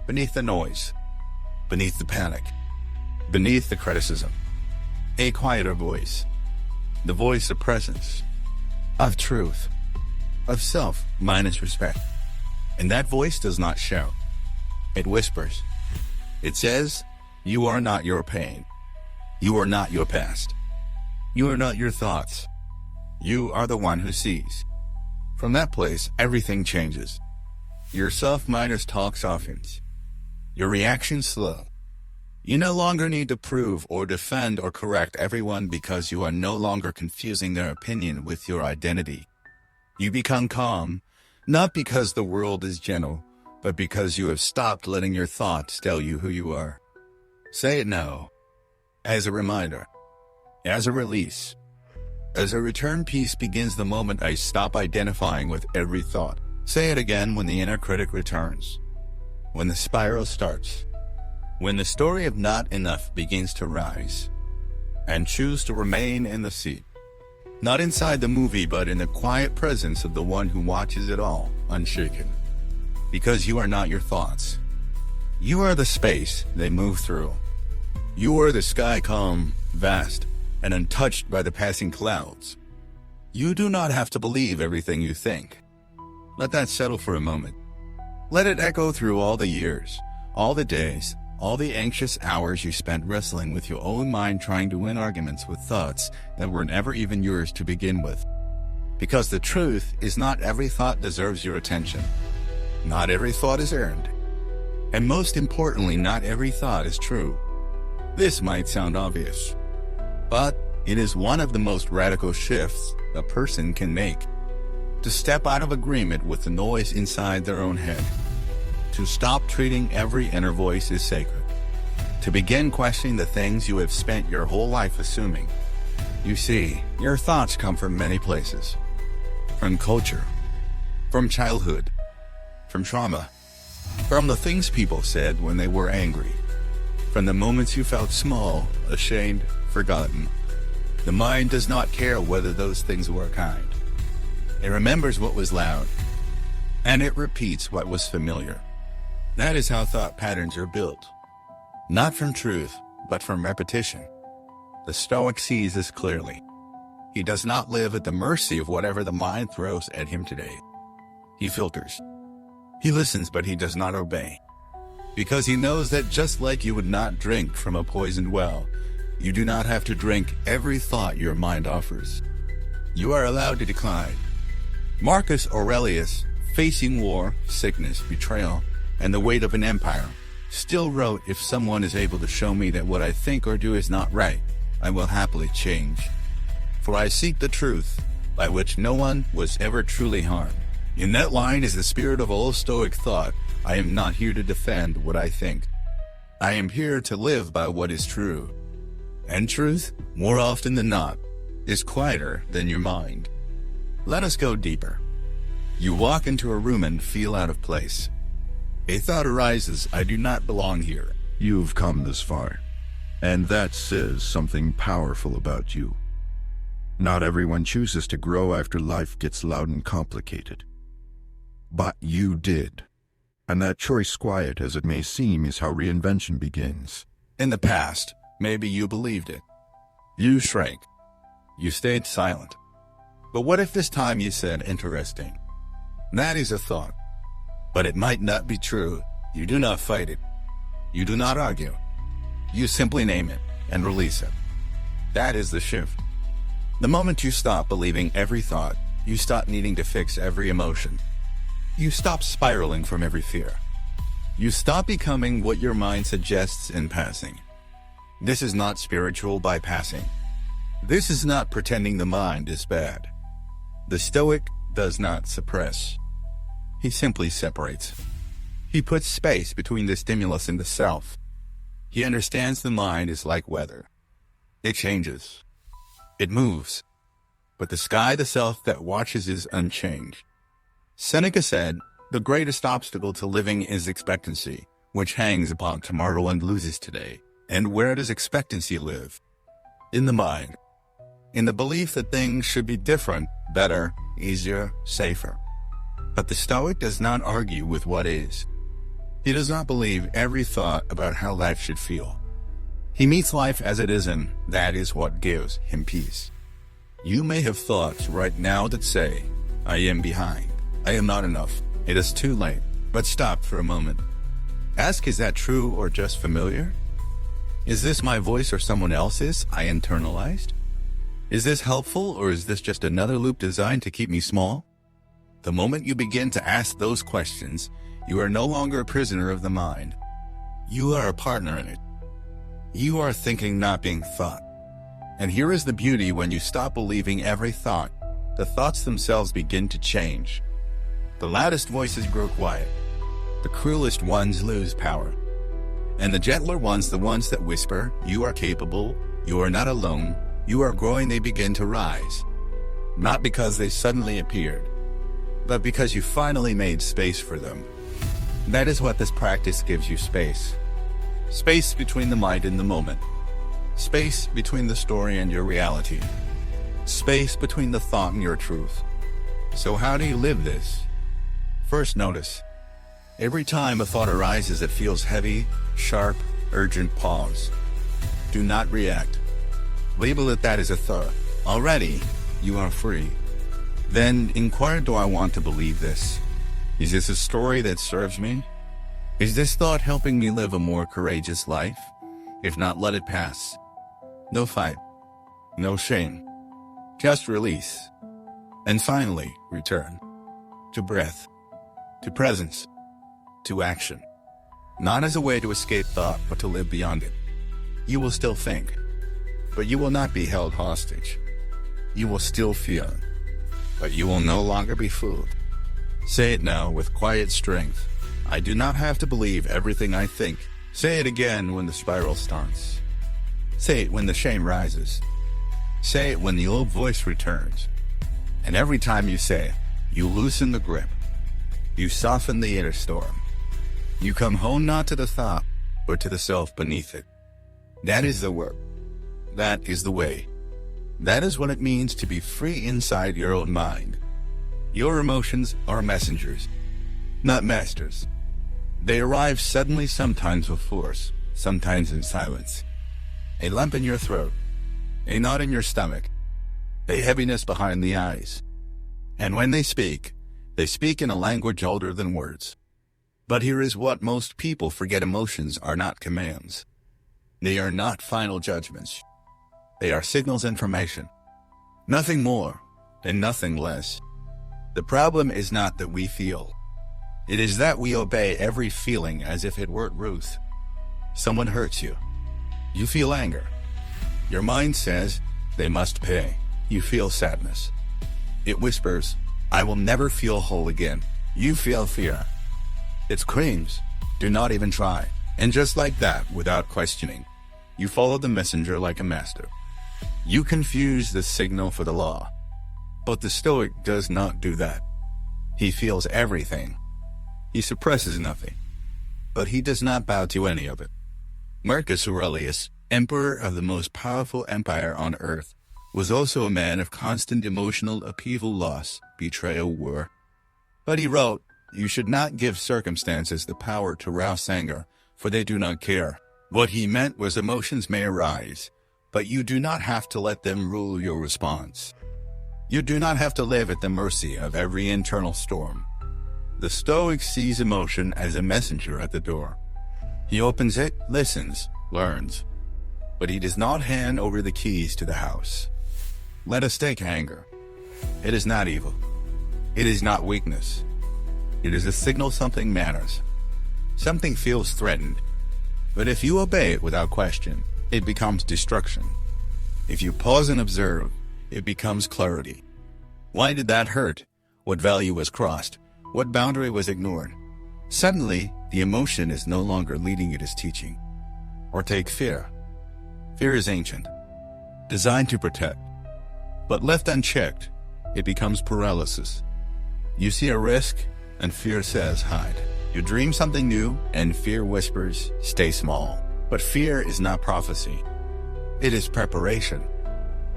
Beneath the noise, beneath the panic, beneath the criticism, a quieter voice. The voice of presence, of truth, of self minus respect. And that voice does not shout. It whispers. It says, you are not your pain. You are not your past. You are not your thoughts. You are the one who sees. From that place, everything changes. Your self-minus talk softens. Your reaction slow. You no longer need to prove or defend or correct everyone, because you are no longer confusing their opinion with your identity. You become calm, not because the world is gentle, but because you have stopped letting your thoughts tell you who you are. Say it now, as a reminder, as a release. As a return, peace begins the moment I stop identifying with every thought. Say it again when the inner critic returns. When the spiral starts. When the story of not enough begins to rise. And choose to remain in the seat. Not inside the movie, but in the quiet presence of the one who watches it all, unshaken. Because you are not your thoughts. You are the space they move through. You are the sky, calm, vast, and untouched by the passing clouds. You do not have to believe everything you think. Let that settle for a moment. Let it echo through all the years, all the days, all the anxious hours you spent wrestling with your own mind, trying to win arguments with thoughts that were never even yours to begin with. Because the truth is, not every thought deserves your attention. Not every thought is earned. And most importantly, not every thought is true. This might sound obvious, but it is one of the most radical shifts a person can make. To step out of agreement with the noise inside their own head. To stop treating every inner voice as sacred. To begin questioning the things you have spent your whole life assuming. You see, your thoughts come from many places. From culture. From childhood. From trauma. From the things people said when they were angry. From the moments you felt small, ashamed, forgotten. The mind does not care whether those things were kind. It remembers what was loud, and it repeats what was familiar. That is how thought patterns are built. Not from truth, but from repetition. The Stoic sees this clearly. He does not live at the mercy of whatever the mind throws at him today. He filters. He listens, but he does not obey. Because he knows that just like you would not drink from a poisoned well, you do not have to drink every thought your mind offers. You are allowed to decline. Marcus Aurelius, facing war, sickness, betrayal, and the weight of an empire, still wrote, "If someone is able to show me that what I think or do is not right, I will happily change. For I seek the truth, by which no one was ever truly harmed." In that line is the spirit of all Stoic thought. I am not here to defend what I think. I am here to live by what is true. And truth, more often than not, is quieter than your mind. Let us go deeper. You walk into a room and feel out of place. A thought arises, I do not belong here. You've come this far, and that says something powerful about you. Not everyone chooses to grow after life gets loud and complicated. But you did. And that choice, quiet as it may seem, is how reinvention begins. In the past, maybe you believed it. You shrank. You stayed silent. But what if this time you said, interesting? That is a thought. But it might not be true. You do not fight it. You do not argue. You simply name it and release it. That is the shift. The moment you stop believing every thought, you stop needing to fix every emotion. You stop spiraling from every fear. You stop becoming what your mind suggests in passing. This is not spiritual bypassing. This is not pretending the mind is bad. The Stoic does not suppress. He simply separates. He puts space between the stimulus and the self. He understands the mind is like weather. It changes. It moves. But the sky, the self that watches, is unchanged. Seneca said, the greatest obstacle to living is expectancy, which hangs upon tomorrow and loses today. And where does expectancy live? In the mind. In the belief that things should be different, better, easier, safer. But the Stoic does not argue with what is. He does not believe every thought about how life should feel. He meets life as it is, and that is what gives him peace. You may have thoughts right now that say, I am behind. I am not enough. It is too late. But stop for a moment. Ask, is that true or just familiar? Is this my voice or someone else's I internalized? Is this helpful, or is this just another loop designed to keep me small? The moment you begin to ask those questions, you are no longer a prisoner of the mind. You are a partner in it. You are thinking, not being thought. And here is the beauty: when you stop believing every thought, the thoughts themselves begin to change. The loudest voices grow quiet. The cruelest ones lose power. And the gentler ones, the ones that whisper, you are capable, you are not alone, you are growing, they begin to rise. Not because they suddenly appeared, but because you finally made space for them. That is what this practice gives you: space. Space between the mind and the moment. Space between the story and your reality. Space between the thought and your truth. So how do you live this? First, notice. Every time a thought arises, it feels heavy, sharp, urgent, pause. Do not react. Label it that as a thought. Already, you are free. Then inquire, do I want to believe this? Is this a story that serves me? Is this thought helping me live a more courageous life? If not, let it pass. No fight. No shame. Just release. And finally, return. To breath. To presence. To action. Not as a way to escape thought, but to live beyond it. You will still think, but you will not be held hostage. You will still feel, but you will no longer be fooled. Say it now with quiet strength. I do not have to believe everything I think. Say it again when the spiral starts. Say it when the shame rises. Say it when the old voice returns. And every time you say it, you loosen the grip. You soften the inner storm. You come home not to the thought, but to the self beneath it. That is the work. That is the way. That is what it means to be free inside your own mind. Your emotions are messengers, not masters. They arrive suddenly, sometimes with force, sometimes in silence. A lump in your throat, a knot in your stomach, a heaviness behind the eyes. And when they speak in a language older than words. But here is what most people forget: emotions are not commands. They are not final judgments. They are signals, information. Nothing more and nothing less. The problem is not that we feel. It is that we obey every feeling as if it were Ruth. Someone hurts you. You feel anger. Your mind says, they must pay. You feel sadness. It whispers, I will never feel whole again. You feel fear. It screams, do not even try. And just like that, without questioning, You follow the messenger like a master. You confuse the signal for the law. But the Stoic does not do that. He feels everything. He suppresses nothing. But he does not bow to any of it. Marcus Aurelius, emperor of the most powerful empire on earth, was also a man of constant emotional upheaval, loss, betrayal, war. But he wrote, "You should not give circumstances the power to rouse anger, for they do not care." What he meant was emotions may arise, but you do not have to let them rule your response. You do not have to live at the mercy of every internal storm. The Stoic sees emotion as a messenger at the door. He opens it, listens, learns. But he does not hand over the keys to the house. Let us take anger. It is not evil. It is not weakness. It is a signal something matters. Something feels threatened. But if you obey it without question, it becomes destruction. If you pause and observe, it becomes clarity. Why did that hurt? What value was crossed? What boundary was ignored? Suddenly, the emotion is no longer leading, it is teaching. Or take fear. Fear is ancient, designed to protect. But left unchecked, it becomes paralysis. You see a risk, and fear says, hide. You dream something new, and fear whispers, stay small. But fear is not prophecy. It is preparation.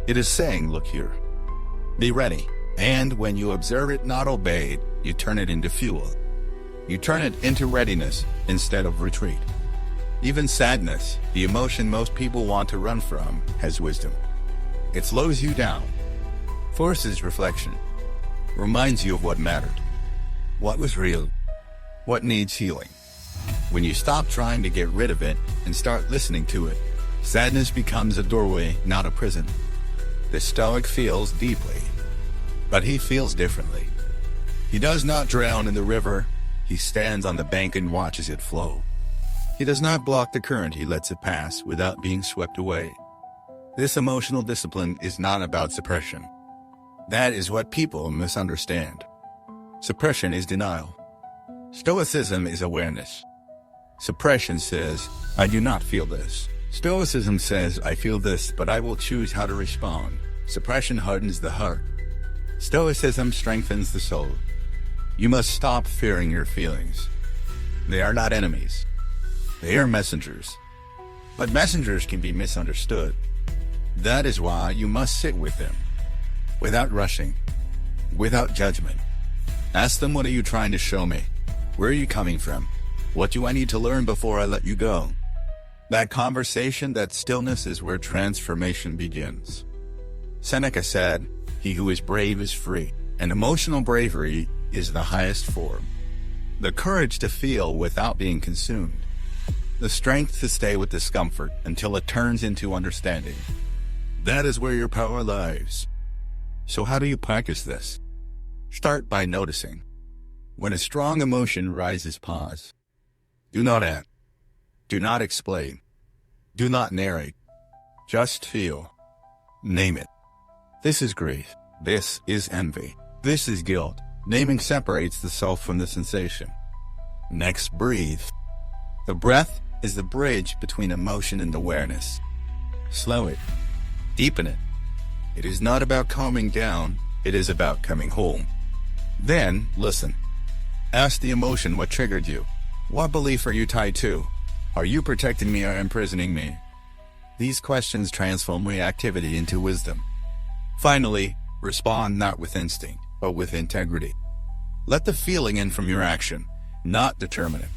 It is saying, look here. Be ready. And when you observe it not obeyed, you turn it into fuel. You turn it into readiness instead of retreat. Even sadness, the emotion most people want to run from, has wisdom. It slows you down, forces reflection, reminds you of what mattered, what was real, what needs healing. When you stop trying to get rid of it and start listening to it, sadness becomes a doorway, not a prison. The Stoic feels deeply, but he feels differently. He does not drown in the river. He stands on the bank and watches it flow. He does not block the current, he lets it pass without being swept away. This emotional discipline is not about suppression. That is what people misunderstand. Suppression is denial. Stoicism is awareness. Suppression says, I do not feel this. Stoicism says, I feel this, but I will choose how to respond. Suppression hardens the heart. Stoicism strengthens the soul. You must stop fearing your feelings. They are not enemies. They are messengers. But messengers can be misunderstood. That is why you must sit with them, without rushing, without judgment. Ask them, what are you trying to show me? Where are you coming from? What do I need to learn before I let you go? That conversation, that stillness is where transformation begins. Seneca said, he who is brave is free, and emotional bravery is the highest form. The courage to feel without being consumed. The strength to stay with discomfort until it turns into understanding. That is where your power lies. So how do you practice this? Start by noticing. When a strong emotion rises, pause. Do not act. Do not explain. Do not narrate. Just feel. Name it. This is grief. This is envy. This is guilt. Naming separates the self from the sensation. Next, breathe. The breath is the bridge between emotion and awareness. Slow it. Deepen it. It is not about calming down. It is about coming home. Then, listen. Ask the emotion what triggered you. What belief are you tied to? Are you protecting me or imprisoning me? These questions transform reactivity into wisdom. Finally, respond not with instinct, but with integrity. Let the feeling in from your action, not determine it.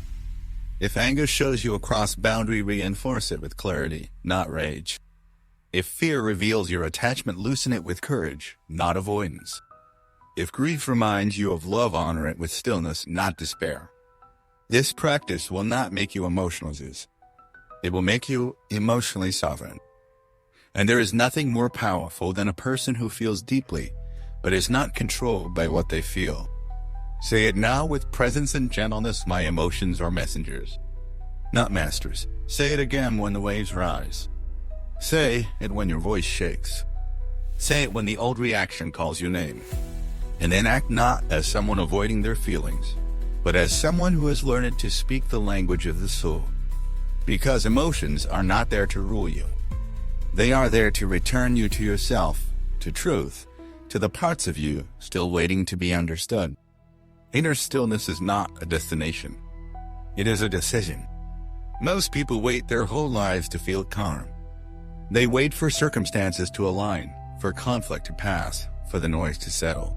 If anger shows you a cross boundary, reinforce it with clarity, not rage. If fear reveals your attachment, loosen it with courage, not avoidance. If grief reminds you of love, honor it with stillness, not despair. This practice will not make you emotional. It will make you emotionally sovereign. And there is nothing more powerful than a person who feels deeply, but is not controlled by what they feel. Say it now with presence and gentleness. My emotions are messengers, not masters. Say it again when the waves rise. Say it when your voice shakes. Say it when the old reaction calls your name. And then act not as someone avoiding their feelings, but as someone who has learned to speak the language of the soul. Because emotions are not there to rule you. They are there to return you to yourself, to truth, to the parts of you still waiting to be understood. Inner stillness is not a destination. It is a decision. Most people wait their whole lives to feel calm. They wait for circumstances to align, for conflict to pass, for the noise to settle.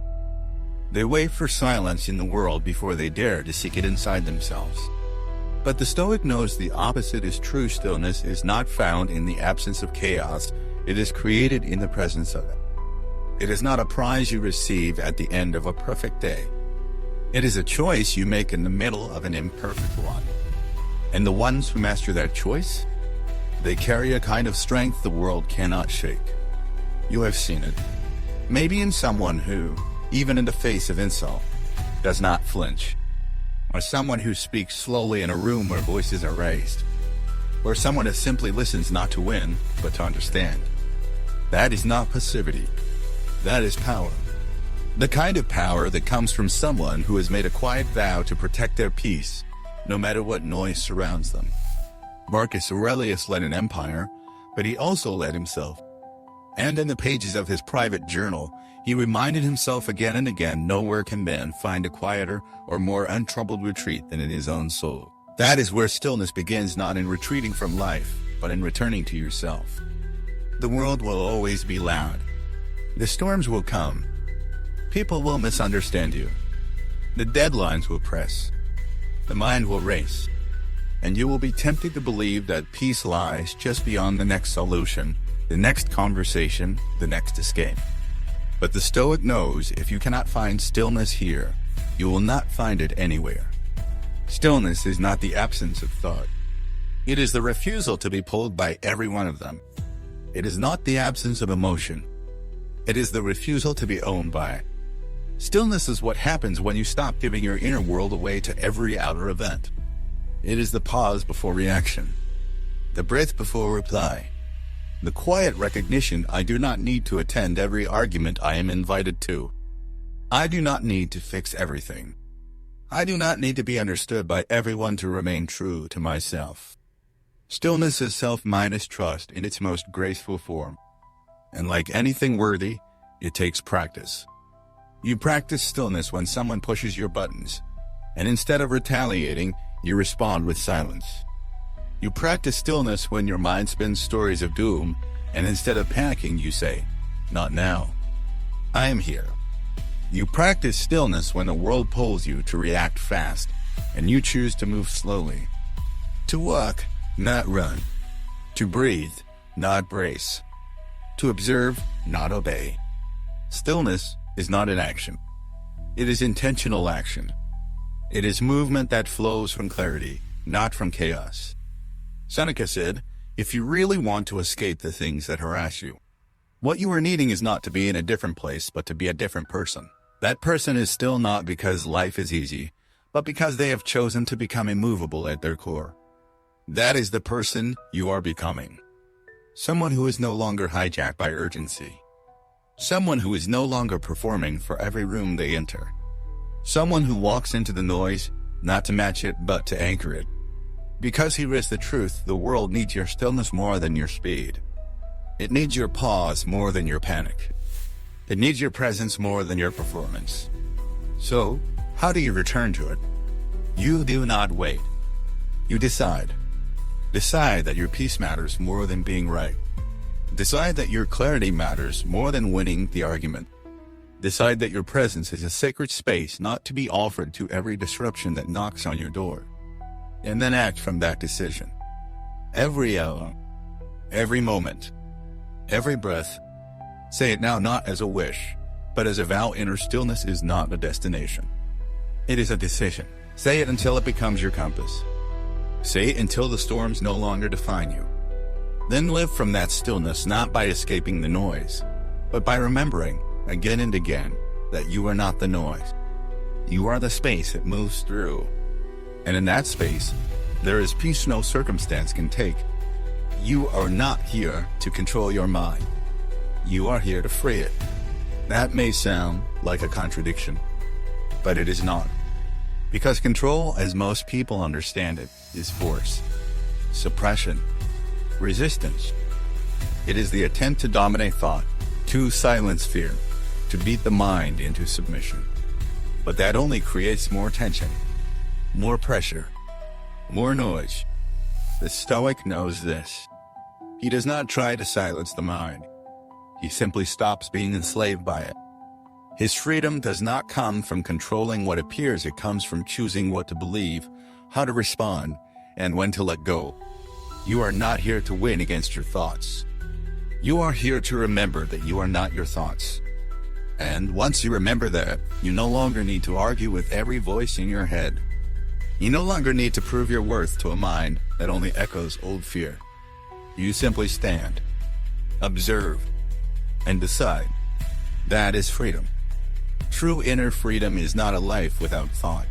They wait for silence in the world before they dare to seek it inside themselves. But the Stoic knows the opposite is true. Stillness is not found in the absence of chaos. It is created in the presence of it. It is not a prize you receive at the end of a perfect day. It is a choice you make in the middle of an imperfect one. And the ones who master that choice, they carry a kind of strength the world cannot shake. You have seen it. Maybe in someone who, even in the face of insult, does not flinch. Or someone who speaks slowly in a room where voices are raised. Or someone who simply listens not to win, but to understand. That is not passivity. That is power. The kind of power that comes from someone who has made a quiet vow to protect their peace, no matter what noise surrounds them. Marcus Aurelius led an empire, but he also led himself. And in the pages of his private journal, he reminded himself again and again, nowhere can man find a quieter or more untroubled retreat than in his own soul. That is where stillness begins, not in retreating from life, but in returning to yourself. The world will always be loud. The storms will come. People will misunderstand you. The deadlines will press. The mind will race. And you will be tempted to believe that peace lies just beyond the next solution, the next conversation, the next escape. But the Stoic knows if you cannot find stillness here, you will not find it anywhere. Stillness is not the absence of thought. It is the refusal to be pulled by every one of them. It is not the absence of emotion. It is the refusal to be owned by it. Stillness is what happens when you stop giving your inner world away to every outer event. It is the pause before reaction, the breath before reply, the quiet recognition I do not need to attend every argument I am invited to. I do not need to fix everything. I do not need to be understood by everyone to remain true to myself. Stillness is self minus trust in its most graceful form. And like anything worthy, it takes practice. You practice stillness when someone pushes your buttons, and instead of retaliating, you respond with silence. You practice stillness when your mind spins stories of doom, and instead of panicking, you say, "Not now. I am here." You practice stillness when the world pulls you to react fast, and you choose to move slowly. To walk, not run. To breathe, not brace. To observe, not obey. Stillness is not inaction. It is intentional action. It is movement that flows from clarity, not from chaos. Seneca said, if you really want to escape the things that harass you, what you are needing is not to be in a different place, but to be a different person. That person is still not because life is easy, but because they have chosen to become immovable at their core. That is the person you are becoming. Someone who is no longer hijacked by urgency. Someone who is no longer performing for every room they enter. Someone who walks into the noise, not to match it, but to anchor it. Because here is the truth, the world needs your stillness more than your speed. It needs your pause more than your panic. It needs your presence more than your performance. So, how do you return to it? You do not wait. You decide. Decide that your peace matters more than being right. Decide that your clarity matters more than winning the argument. Decide that your presence is a sacred space not to be offered to every disruption that knocks on your door. And then act from that decision. Every hour, every moment, every breath. Say it now not as a wish, but as a vow. Inner stillness is not a destination. It is a decision. Say it until it becomes your compass. Say it until the storms no longer define you. Then live from that stillness, not by escaping the noise, but by remembering, again and again, that you are not the noise. You are the space it moves through. And in that space, there is peace no circumstance can take. You are not here to control your mind. You are here to free it. That may sound like a contradiction, but it is not. Because control, as most people understand it, is force. suppression, resistance. It is the attempt to dominate thought, to silence fear, to beat the mind into submission. But that only creates more tension, more pressure, more noise. The Stoic knows this. He does not try to silence the mind. He simply stops being enslaved by it. His freedom does not come from controlling what appears, it comes from choosing what to believe, how to respond, and when to let go. You are not here to win against your thoughts. You are here to remember that you are not your thoughts. And once you remember that, you no longer need to argue with every voice in your head. You no longer need to prove your worth to a mind that only echoes old fear. You simply stand, observe, and decide. That is freedom. True inner freedom is not a life without thought.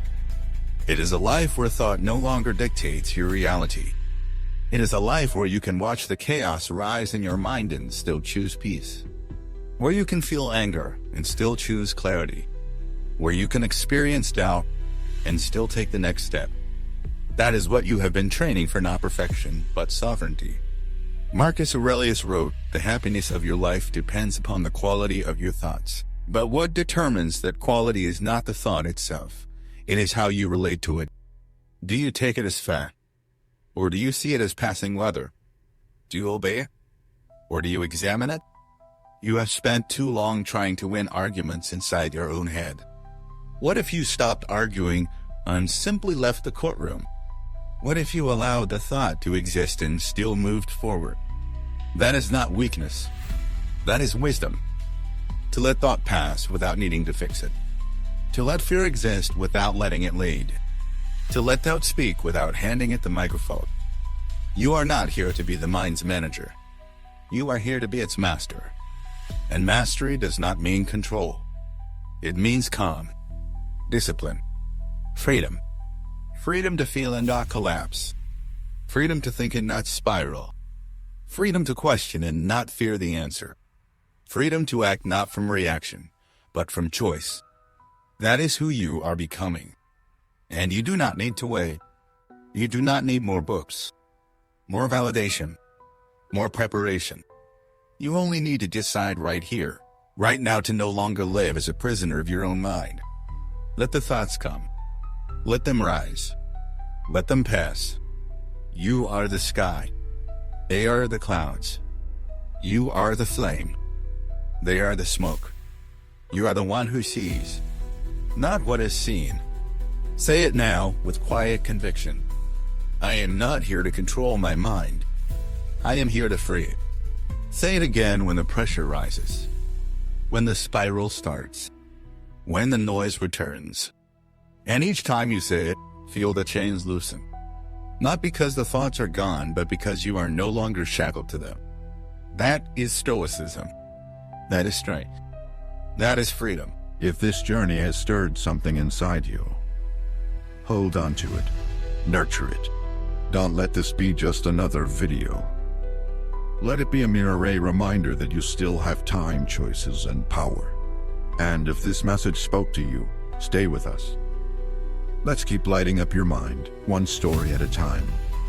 It is a life where thought no longer dictates your reality. It is a life where you can watch the chaos rise in your mind and still choose peace. Where you can feel anger and still choose clarity. Where you can experience doubt and still take the next step. That is what you have been training for, not perfection, but sovereignty. Marcus Aurelius wrote, "The happiness of your life depends upon the quality of your thoughts." But what determines that quality is not the thought itself. It is how you relate to it. Do you take it as fact? Or do you see it as passing weather? Do you obey it? Or do you examine it? You have spent too long trying to win arguments inside your own head. What if you stopped arguing and simply left the courtroom? What if you allowed the thought to exist and still moved forward? That is not weakness. That is wisdom. To let thought pass without needing to fix it. To let fear exist without letting it lead. To let doubt speak without handing it the microphone. You are not here to be the mind's manager. You are here to be its master. And mastery does not mean control. It means calm, discipline, freedom. Freedom to feel and not collapse. Freedom to think and not spiral. Freedom to question and not fear the answer. Freedom to act not from reaction, but from choice. That is who you are becoming. And you do not need to wait. You do not need more books, more validation, more preparation. You only need to decide right here, right now, to no longer live as a prisoner of your own mind. Let the thoughts come. Let them rise. Let them pass. You are the sky. They are the clouds. You are the flame. They are the smoke. You are the one who sees, not what is seen. Say it now with quiet conviction. I am not here to control my mind. I am here to free it. Say it again when the pressure rises, when the spiral starts, when the noise returns. And each time you say it, feel the chains loosen. Not because the thoughts are gone, but because you are no longer shackled to them. That is Stoicism. That is strength. That is freedom. If this journey has stirred something inside you, hold on to it. Nurture it. Don't let this be just another video. Let it be a mirror, a reminder that you still have time, choices, and power. And if this message spoke to you, stay with us. Let's keep lighting up your mind, one story at a time.